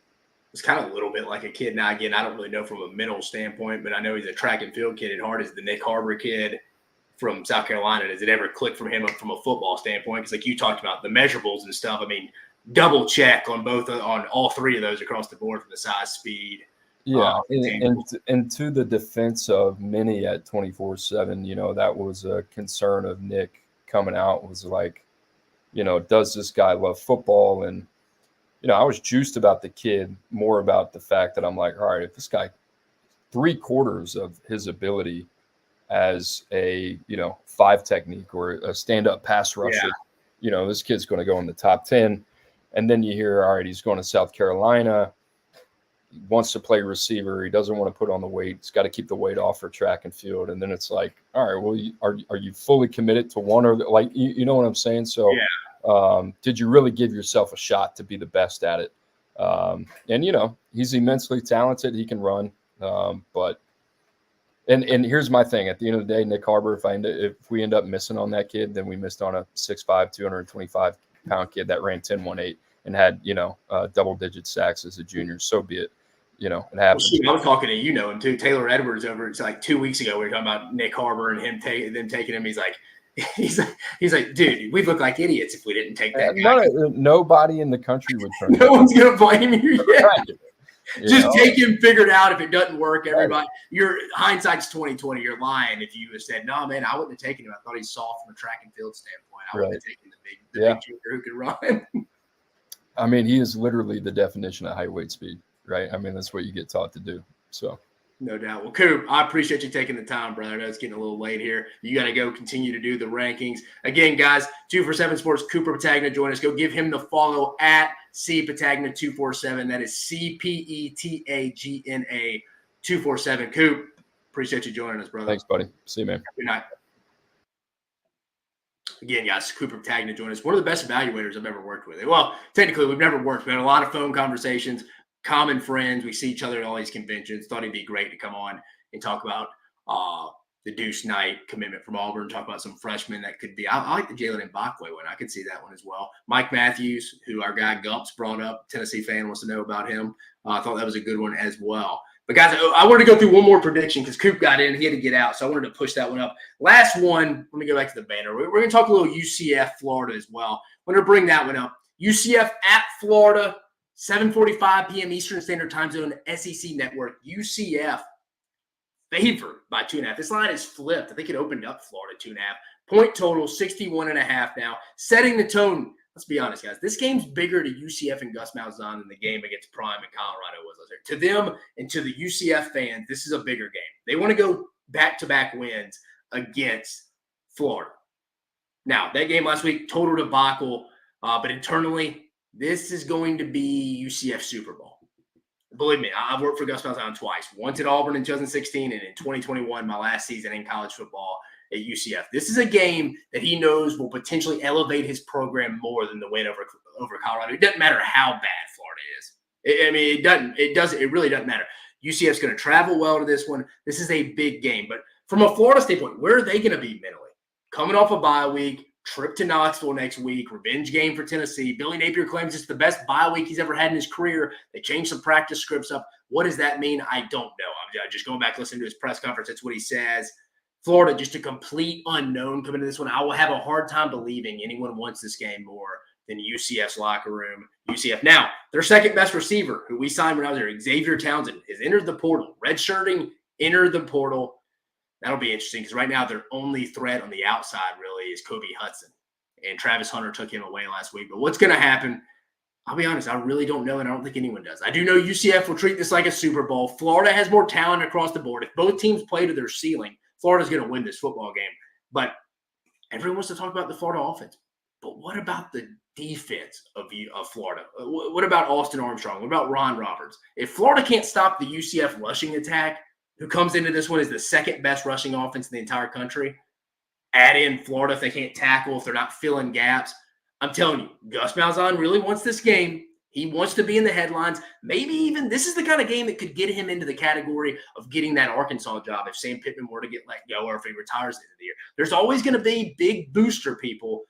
It's kind of a little bit like a kid. Now, again, I don't really know from a mental standpoint, but I know he's a track and field kid at heart. Is the Nick Harbor kid from South Carolina. Does it ever click from him from a football standpoint? Because like you talked about the measurables and stuff. I mean, double check on all 3 of those across the board from the size, speed. Yeah, and to the defense of many at 247, that was a concern of Nick coming out, was like, does this guy love football? And, I was juiced about the kid, more about the fact that I'm like, all right, if this guy, 3/4 of his ability as a, 5 technique or a stand-up pass rusher, this kid's going to go in the top 10. And then you hear, all right, he's going to South Carolina. He wants to play receiver. He doesn't want to put on the weight. He's got to keep the weight off for track and field. And then it's like, all right, well, are you fully committed to one or like, you know what I'm saying? So did you really give yourself a shot to be the best at it? And, he's immensely talented. He can run. But here's my thing. At the end of the day, Nick Harbor, if we end up missing on that kid, then we missed on a 6'5", 225-pound kid that ran 10.18. and had, double-digit sacks as a junior. So be it. It Well, happens. shoot, I was talking to him too. Taylor Edwards it's like 2 weeks ago. We were talking about Nick Harbor and them taking him. He's like, dude, we'd look like idiots if we didn't take that guy. Nobody in the country would turn. No one's gonna blame you. Yeah. Right. Just take him, figure it out. If it doesn't work, everybody, your hindsight's 2020. You're lying if you have said, "No, man, I wouldn't have taken him. I thought he's soft from a track and field standpoint. I wouldn't have taken the big junior who could run." I mean, he is literally the definition of height, speed, right? I mean, that's what you get taught to do. So. No doubt. Well, Coop, I appreciate you taking the time, brother. I know it's getting a little late here. You got to go continue to do the rankings. Again, guys, 247 Sports, Cooper Petagna, join us. Go give him the follow at C Petagna 247. That is CPETAGNA 247. Coop, appreciate you joining us, brother. Thanks, buddy. See you, man. Good night. Again, guys, Cooper Petagna joined us. One of the best evaluators I've ever worked with. Well, technically, we've never worked. We had a lot of phone conversations. Common friends. We see each other at all these conventions. Thought he'd be great to come on and talk about the Deuce Knight commitment from Auburn, talk about some freshmen that could be. I like the Jalen Mbakwe one. I could see that one as well. Mike Matthews, who our guy Gumps brought up, Tennessee fan wants to know about him. I thought that was a good one as well. But, guys, I wanted to go through one more prediction because Coop got in. He had to get out, so I wanted to push that one up. Last one, let me go back to the banner. We're going to talk a little UCF, Florida as well. I'm going to bring that one up. UCF at Florida. 7:45 p.m. Eastern Standard Time Zone, SEC Network. UCF favored by 2.5. This line is flipped. I think it opened up Florida 2.5. Point total 61.5 now. Setting the tone. Let's be honest, guys. This game's bigger to UCF and Gus Malzahn than the game against Prime in Colorado was last year. To them and to the UCF fans, this is a bigger game. They want to go back-to-back wins against Florida. Now, that game last week, total debacle, but internally, this is going to be UCF Super Bowl. Believe me, I've worked for Gus Malzahn twice. Once at Auburn in 2016 and in 2021, my last season in college football at UCF. This is a game that he knows will potentially elevate his program more than the win over Colorado. It doesn't matter how bad Florida is. It really doesn't matter. UCF's going to travel well to this one. This is a big game. But from a Florida standpoint, where are they going to be mentally? Coming off a bye week, trip to Knoxville next week, revenge game for Tennessee. Billy Napier claims it's the best bye week he's ever had in his career. They changed some practice scripts up. What does that mean? I don't know. I'm just going back listening to his press conference. That's what he says. Florida, just a complete unknown coming to this one. I will have a hard time believing anyone wants this game more than UCF's locker room. UCF. Now, their second best receiver, who we signed when I was there, Xavier Townsend, has entered the portal. Redshirting, entered the portal. That'll be interesting because right now their only threat on the outside really is Kobe Hudson. And Travis Hunter took him away last week. But what's going to happen? I'll be honest, I really don't know, and I don't think anyone does. I do know UCF will treat this like a Super Bowl. Florida has more talent across the board. If both teams play to their ceiling, Florida's going to win this football game. But everyone wants to talk about the Florida offense. But what about the defense of Florida? What about Austin Armstrong? What about Ron Roberts? If Florida can't stop the UCF rushing attack, who comes into this one as the second best rushing offense in the entire country, add in Florida if they can't tackle, if they're not filling gaps. I'm telling you, Gus Malzahn really wants this game. He wants to be in the headlines. Maybe even this is the kind of game that could get him into the category of getting that Arkansas job if Sam Pittman were to get let go or if he retires at the end of the year. There's always going to be big booster people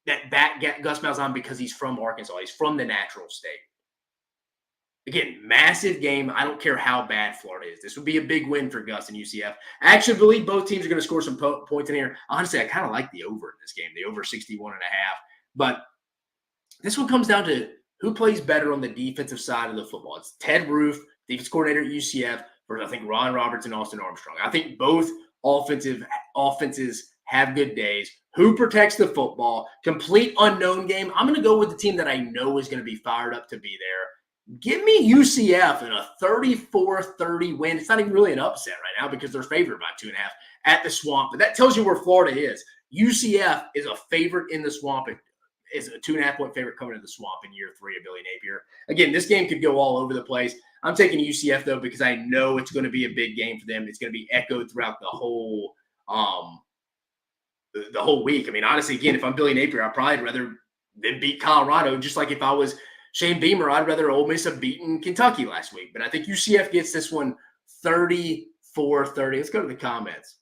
that back Gus Malzahn because he's from Arkansas. He's from the natural state. Again, massive game. I don't care how bad Florida is. This would be a big win for Gus and UCF. I actually believe both teams are going to score some points in here. Honestly, I kind of like the over in this game, the over 61.5. But this one comes down to who plays better on the defensive side of the football. It's Ted Roof, defense coordinator at UCF, versus I think Ron Roberts and Austin Armstrong. I think both offenses have good days. Who protects the football? Complete unknown game. I'm going to go with the team that I know is going to be fired up to be there. Give me UCF in a 34-30 win. It's not even really an upset right now because they're favored by 2.5 at the Swamp. But that tells you where Florida is. UCF is a favorite in the Swamp. It is a 2.5-point favorite coming to the Swamp in year 3 of Billy Napier. Again, this game could go all over the place. I'm taking UCF, though, because I know it's going to be a big game for them. It's going to be echoed throughout the whole week. I mean, honestly, again, if I'm Billy Napier, I'd probably rather them beat Colorado, just like if I was Shane Beamer, I'd rather Ole Miss have beaten Kentucky last week. But I think UCF gets this one 34-30. Let's go to the comments.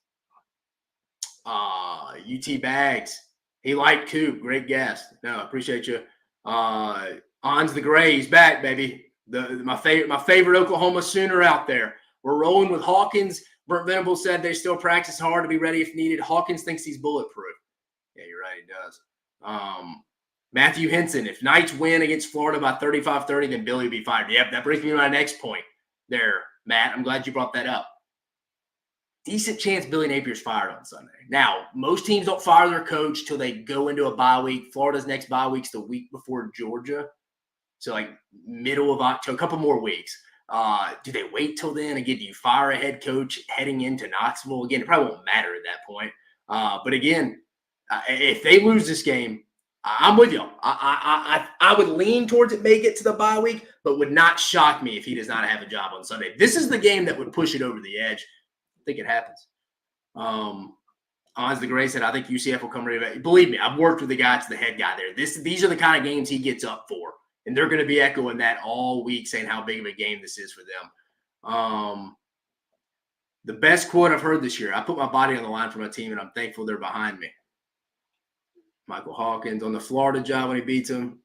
UT Bags. He liked Coop. Great guest. No, I appreciate you. Ons the Gray's back, baby. My favorite Oklahoma Sooner out there. We're rolling with Hawkins. Brent Venables said they still practice hard to be ready if needed. Hawkins thinks he's bulletproof. Yeah, you're right. He does. Matthew Henson, if Knights win against Florida by 35-30, then Billy will be fired. Yep, that brings me to my next point there, Matt. I'm glad you brought that up. Decent chance Billy Napier's fired on Sunday. Now, most teams don't fire their coach till they go into a bye week. Florida's next bye week's the week before Georgia. So, like, middle of October, a couple more weeks. Do they wait till then? Again, do you fire a head coach heading into Knoxville? Again, it probably won't matter at that point. But again, if they lose this game, I'm with you. I would lean towards it may get to the bye week, but would not shock me if he does not have a job on Sunday. This is the game that would push it over the edge. I think it happens. Oz the Gray said, I think UCF will come ready back. Believe me, I've worked with the guy that's the head guy there. These are the kind of games he gets up for. And they're going to be echoing that all week, saying how big of a game this is for them. The best quote I've heard this year, I put my body on the line for my team, and I'm thankful they're behind me. Michael Hawkins on the Florida job when he beats him.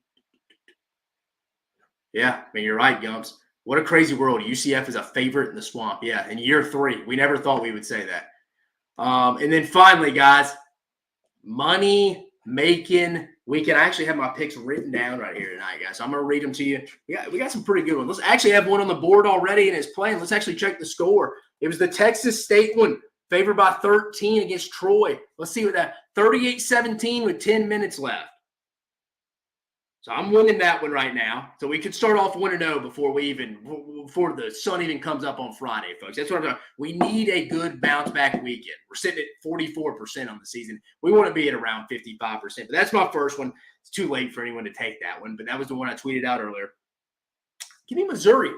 Yeah, I mean, you're right, Gumps. What a crazy world. UCF is a favorite in the swamp. Yeah, in year 3. We never thought we would say that. And then finally, guys, money making weekend. I actually have my picks written down right here tonight, guys. So I'm going to read them to you. We got some pretty good ones. Let's actually have one on the board already and it's playing. Let's actually check the score. It was the Texas State one, favored by 13 against Troy. Let's see what that 38-17 with 10 minutes left. So I'm winning that one right now. So we could start off 1-0 before the sun even comes up on Friday, folks. That's what I'm talking about. We need a good bounce back weekend. We're sitting at 44% on the season. We want to be at around 55%. But that's my first one. It's too late for anyone to take that one, but that was the one I tweeted out earlier. Give me Missouri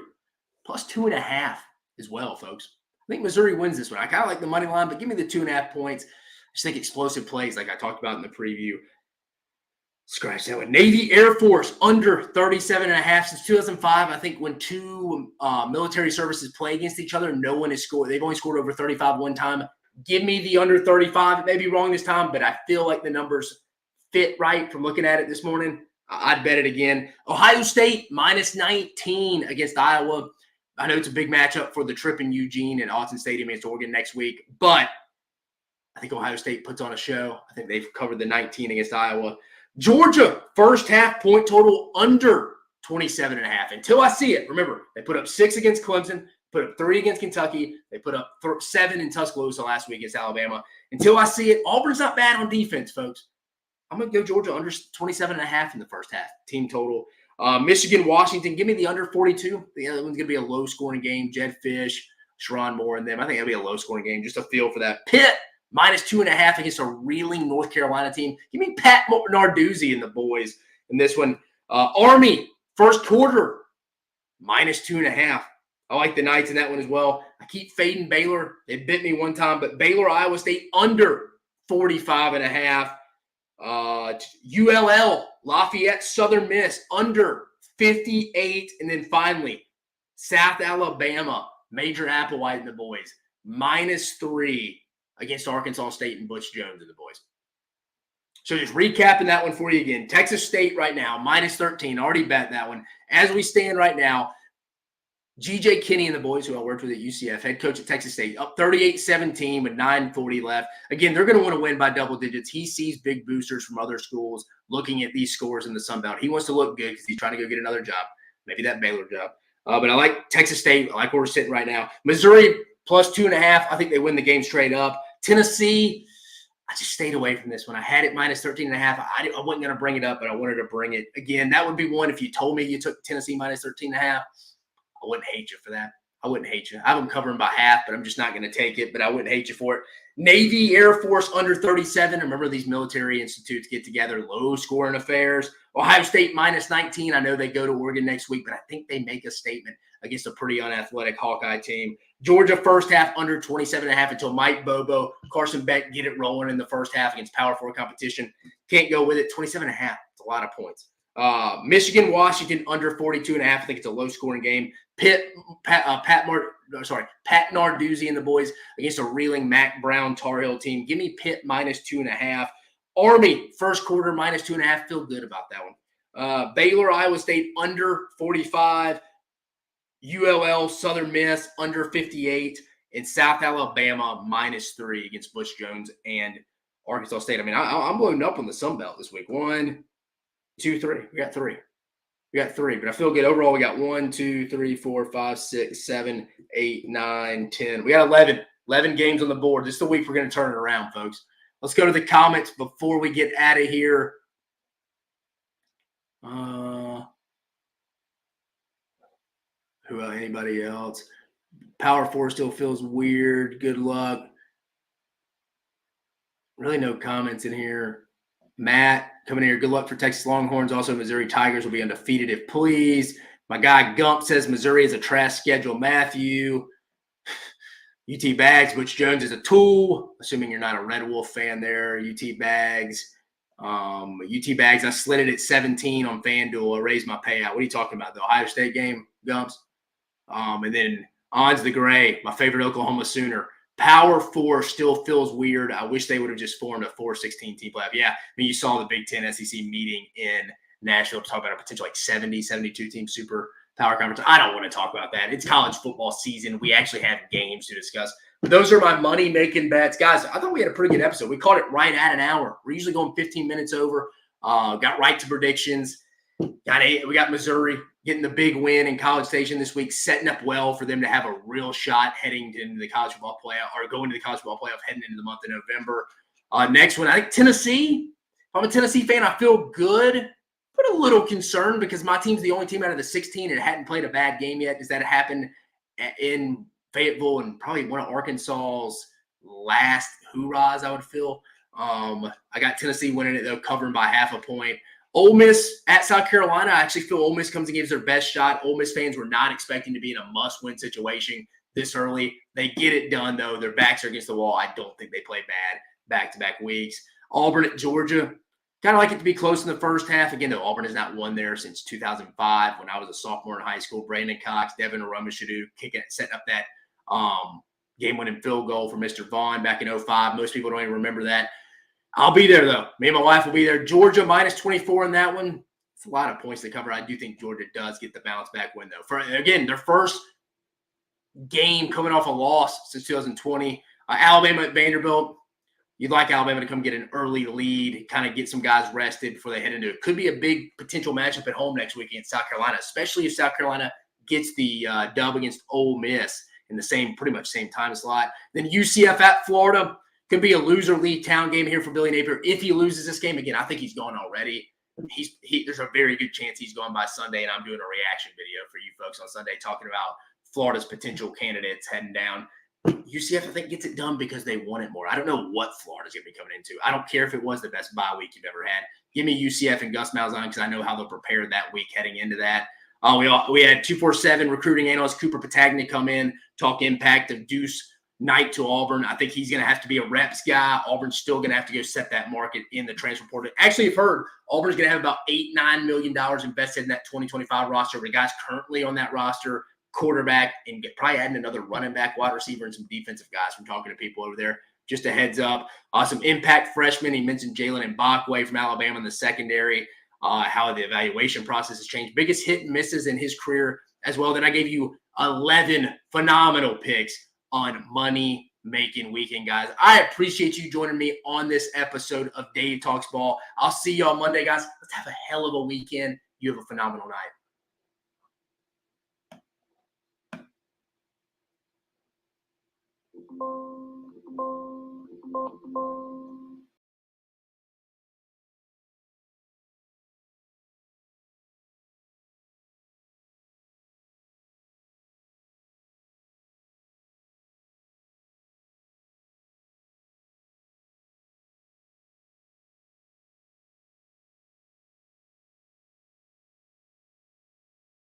plus 2.5 as well, folks. I think Missouri wins this one. I kind of like the money line, but give me the 2.5 points. I just think explosive plays like I talked about in the preview. Scratch that one. Navy Air Force under 37.5 since 2005. I think when two military services play against each other, no one has scored. They've only scored over 35 one time. Give me the under 35. It may be wrong this time, but I feel like the numbers fit right from looking at it this morning. I'd bet it again. Ohio State minus 19 against Iowa. I know it's a big matchup for the trip in Eugene and Autzen Stadium against Oregon next week, but I think Ohio State puts on a show. I think they've covered the 19 against Iowa. Georgia, first half point total under 27.5. Until I see it. Remember, they put up 6 against Clemson, put up 3 against Kentucky. They put up 7 in Tuscaloosa last week against Alabama. Until I see it, Auburn's not bad on defense, folks. I'm going to go Georgia under 27.5 in the first half, team total. Michigan, Washington, give me the under 42. The other one's going to be a low-scoring game. Jed Fish, Sharon Moore, and them. I think it'll be a low-scoring game. Just a feel for that. Pitt, minus 2.5 against a reeling North Carolina team. Give me Pat Narduzzi and the boys in this one. Army, first quarter, minus 2.5. I like the Knights in that one as well. I keep fading Baylor. They bit me one time, but Baylor, Iowa State, under 45.5. ULL, Lafayette, Southern Miss, under 58. And then finally, South Alabama, Major Applewhite and the boys, minus 3 against Arkansas State and Butch Jones and the boys. So just recapping that one for you again. Texas State right now, minus 13. Already bet that one. As we stand right now, G.J. Kinney and the boys, who I worked with at UCF, head coach at Texas State, up 38-17 with 9:40 left. Again, they're going to want to win by double digits. He sees big boosters from other schools looking at these scores in the Sun Belt. He wants to look good because he's trying to go get another job, maybe that Baylor job. But I like Texas State. I like where we're sitting right now. Missouri, plus 2.5. I think they win the game straight up. Tennessee, I just stayed away from this one. I had it minus 13.5. I wasn't going to bring it up, but I wanted to bring it. Again, that would be one if you told me you took Tennessee minus 13.5. I wouldn't hate you for that. I wouldn't hate you. I have them covering by half, but I'm just not going to take it, but I wouldn't hate you for it. Navy, Air Force, under 37. Remember, these military institutes get together, low-scoring affairs. Ohio State, minus 19. I know they go to Oregon next week, but I think they make a statement against a pretty unathletic Hawkeye team. Georgia, first half, under 27.5 until Mike Bobo, Carson Beck get it rolling in the first half against Power 4 competition. Can't go with it. 27.5. It's a lot of points. Michigan, Washington, under 42.5. I think it's a low-scoring game. Pat Narduzzi and the boys against a reeling Mac Brown Tar Heel team. Give me Pitt minus 2.5. Army, first quarter, minus 2.5. Feel good about that one. Baylor, Iowa State under 45. ULL, Southern Miss under 58. And South Alabama -3 against Bush Jones and Arkansas State. I mean, I'm loading up on the Sun Belt this week. 1, 2, 3. We got three. But I feel good. Overall, we got 1, 2, 3, 4, 5, 6, 7, 8, 9, 10. We got 11 games on the board. This is the week we're going to turn it around, folks. Let's go to the comments before we get out of here. Anybody else? Power 4 still feels weird. Good luck. Really no comments in here. Matt coming here. Good luck for Texas Longhorns. Also, Missouri Tigers will be undefeated if pleased. My guy Gump says Missouri is a trash schedule. Matthew. UT Bags. Butch Jones is a tool. Assuming you're not a Red Wolf fan there. UT Bags. UT Bags. I slid it at 17 on FanDuel. I raised my payout. What are you talking about? The Ohio State game, Gumps? And then Ons the Gray, my favorite Oklahoma Sooner. Power 4 still feels weird. I wish they would have just formed a 4-16 team playoff. Yeah, I mean, you saw the Big Ten SEC meeting in Nashville to talk about a potential 70, 72 team super power conference. I don't want to talk about that. It's college football season. We actually have games to discuss. But those are my money-making bets. Guys, I thought we had a pretty good episode. We caught it right at an hour. We're usually going 15 minutes over. Got right to predictions. We got Missouri getting the big win in College Station this week, setting up well for them to have a real shot heading into the college football playoff or going to the college football playoff heading into the month of November. Next one, I think Tennessee. If I'm a Tennessee fan, I feel good, but a little concerned because my team's the only team out of the 16 that hadn't played a bad game yet. Does that happen in Fayetteville and probably one of Arkansas's last hoorahs, I would feel. I got Tennessee winning it, though, covering by half a point. Ole Miss at South Carolina. I actually feel Ole Miss comes and gives their best shot. Ole Miss fans were not expecting to be in a must-win situation this early. They get it done, though. Their backs are against the wall. I don't think they play bad back-to-back weeks. Auburn at Georgia. Kind of like it to be close in the first half. Again, though, Auburn has not won there since 2005 when I was a sophomore in high school. Brandon Cox, Devin Arumashadu setting up that game-winning field goal for Mr. Vaughn back in 2005. Most people don't even remember that. I'll be there, though. Me and my wife will be there. Georgia -24 in that one. It's a lot of points to cover. I do think Georgia does get the bounce-back win, though. Again, their first game coming off a loss since 2020. Alabama at Vanderbilt. You'd like Alabama to come get an early lead, kind of get some guys rested before they head into it. Could be a big potential matchup at home next week against South Carolina, especially if South Carolina gets the dub against Ole Miss in the pretty much same time slot. Then UCF at Florida. Could be a loser-lead town game here for Billy Napier. If he loses this game, again, I think he's gone already. There's a very good chance he's gone by Sunday, and I'm doing a reaction video for you folks on Sunday talking about Florida's potential candidates heading down. UCF, I think, gets it done because they want it more. I don't know what Florida's going to be coming into. I don't care if it was the best bye week you've ever had. Give me UCF and Gus Malzahn because I know how they'll prepare that week heading into that. We had 247 recruiting analyst Cooper Petagna come in, talk impact of Deuce Knight to Auburn. I think he's going to have to be a reps guy. Auburn's still going to have to go set that market in the transfer portal. Actually, I've heard Auburn's going to have about $8-9 million invested in that 2025 roster. The guys currently on that roster, quarterback, and probably adding another running back, wide receiver, and some defensive guys from talking to people over there. Just a heads up. Some impact freshmen. He mentioned Jalen Mbakwe from Alabama in the secondary, how the evaluation process has changed. Biggest hit and misses in his career as well. Then I gave you 11 phenomenal picks on Money Making Weekend, guys. I appreciate you joining me on this episode of Dave Talks Ball. I'll see you on Monday, guys. Let's have a hell of a weekend. You have a phenomenal night.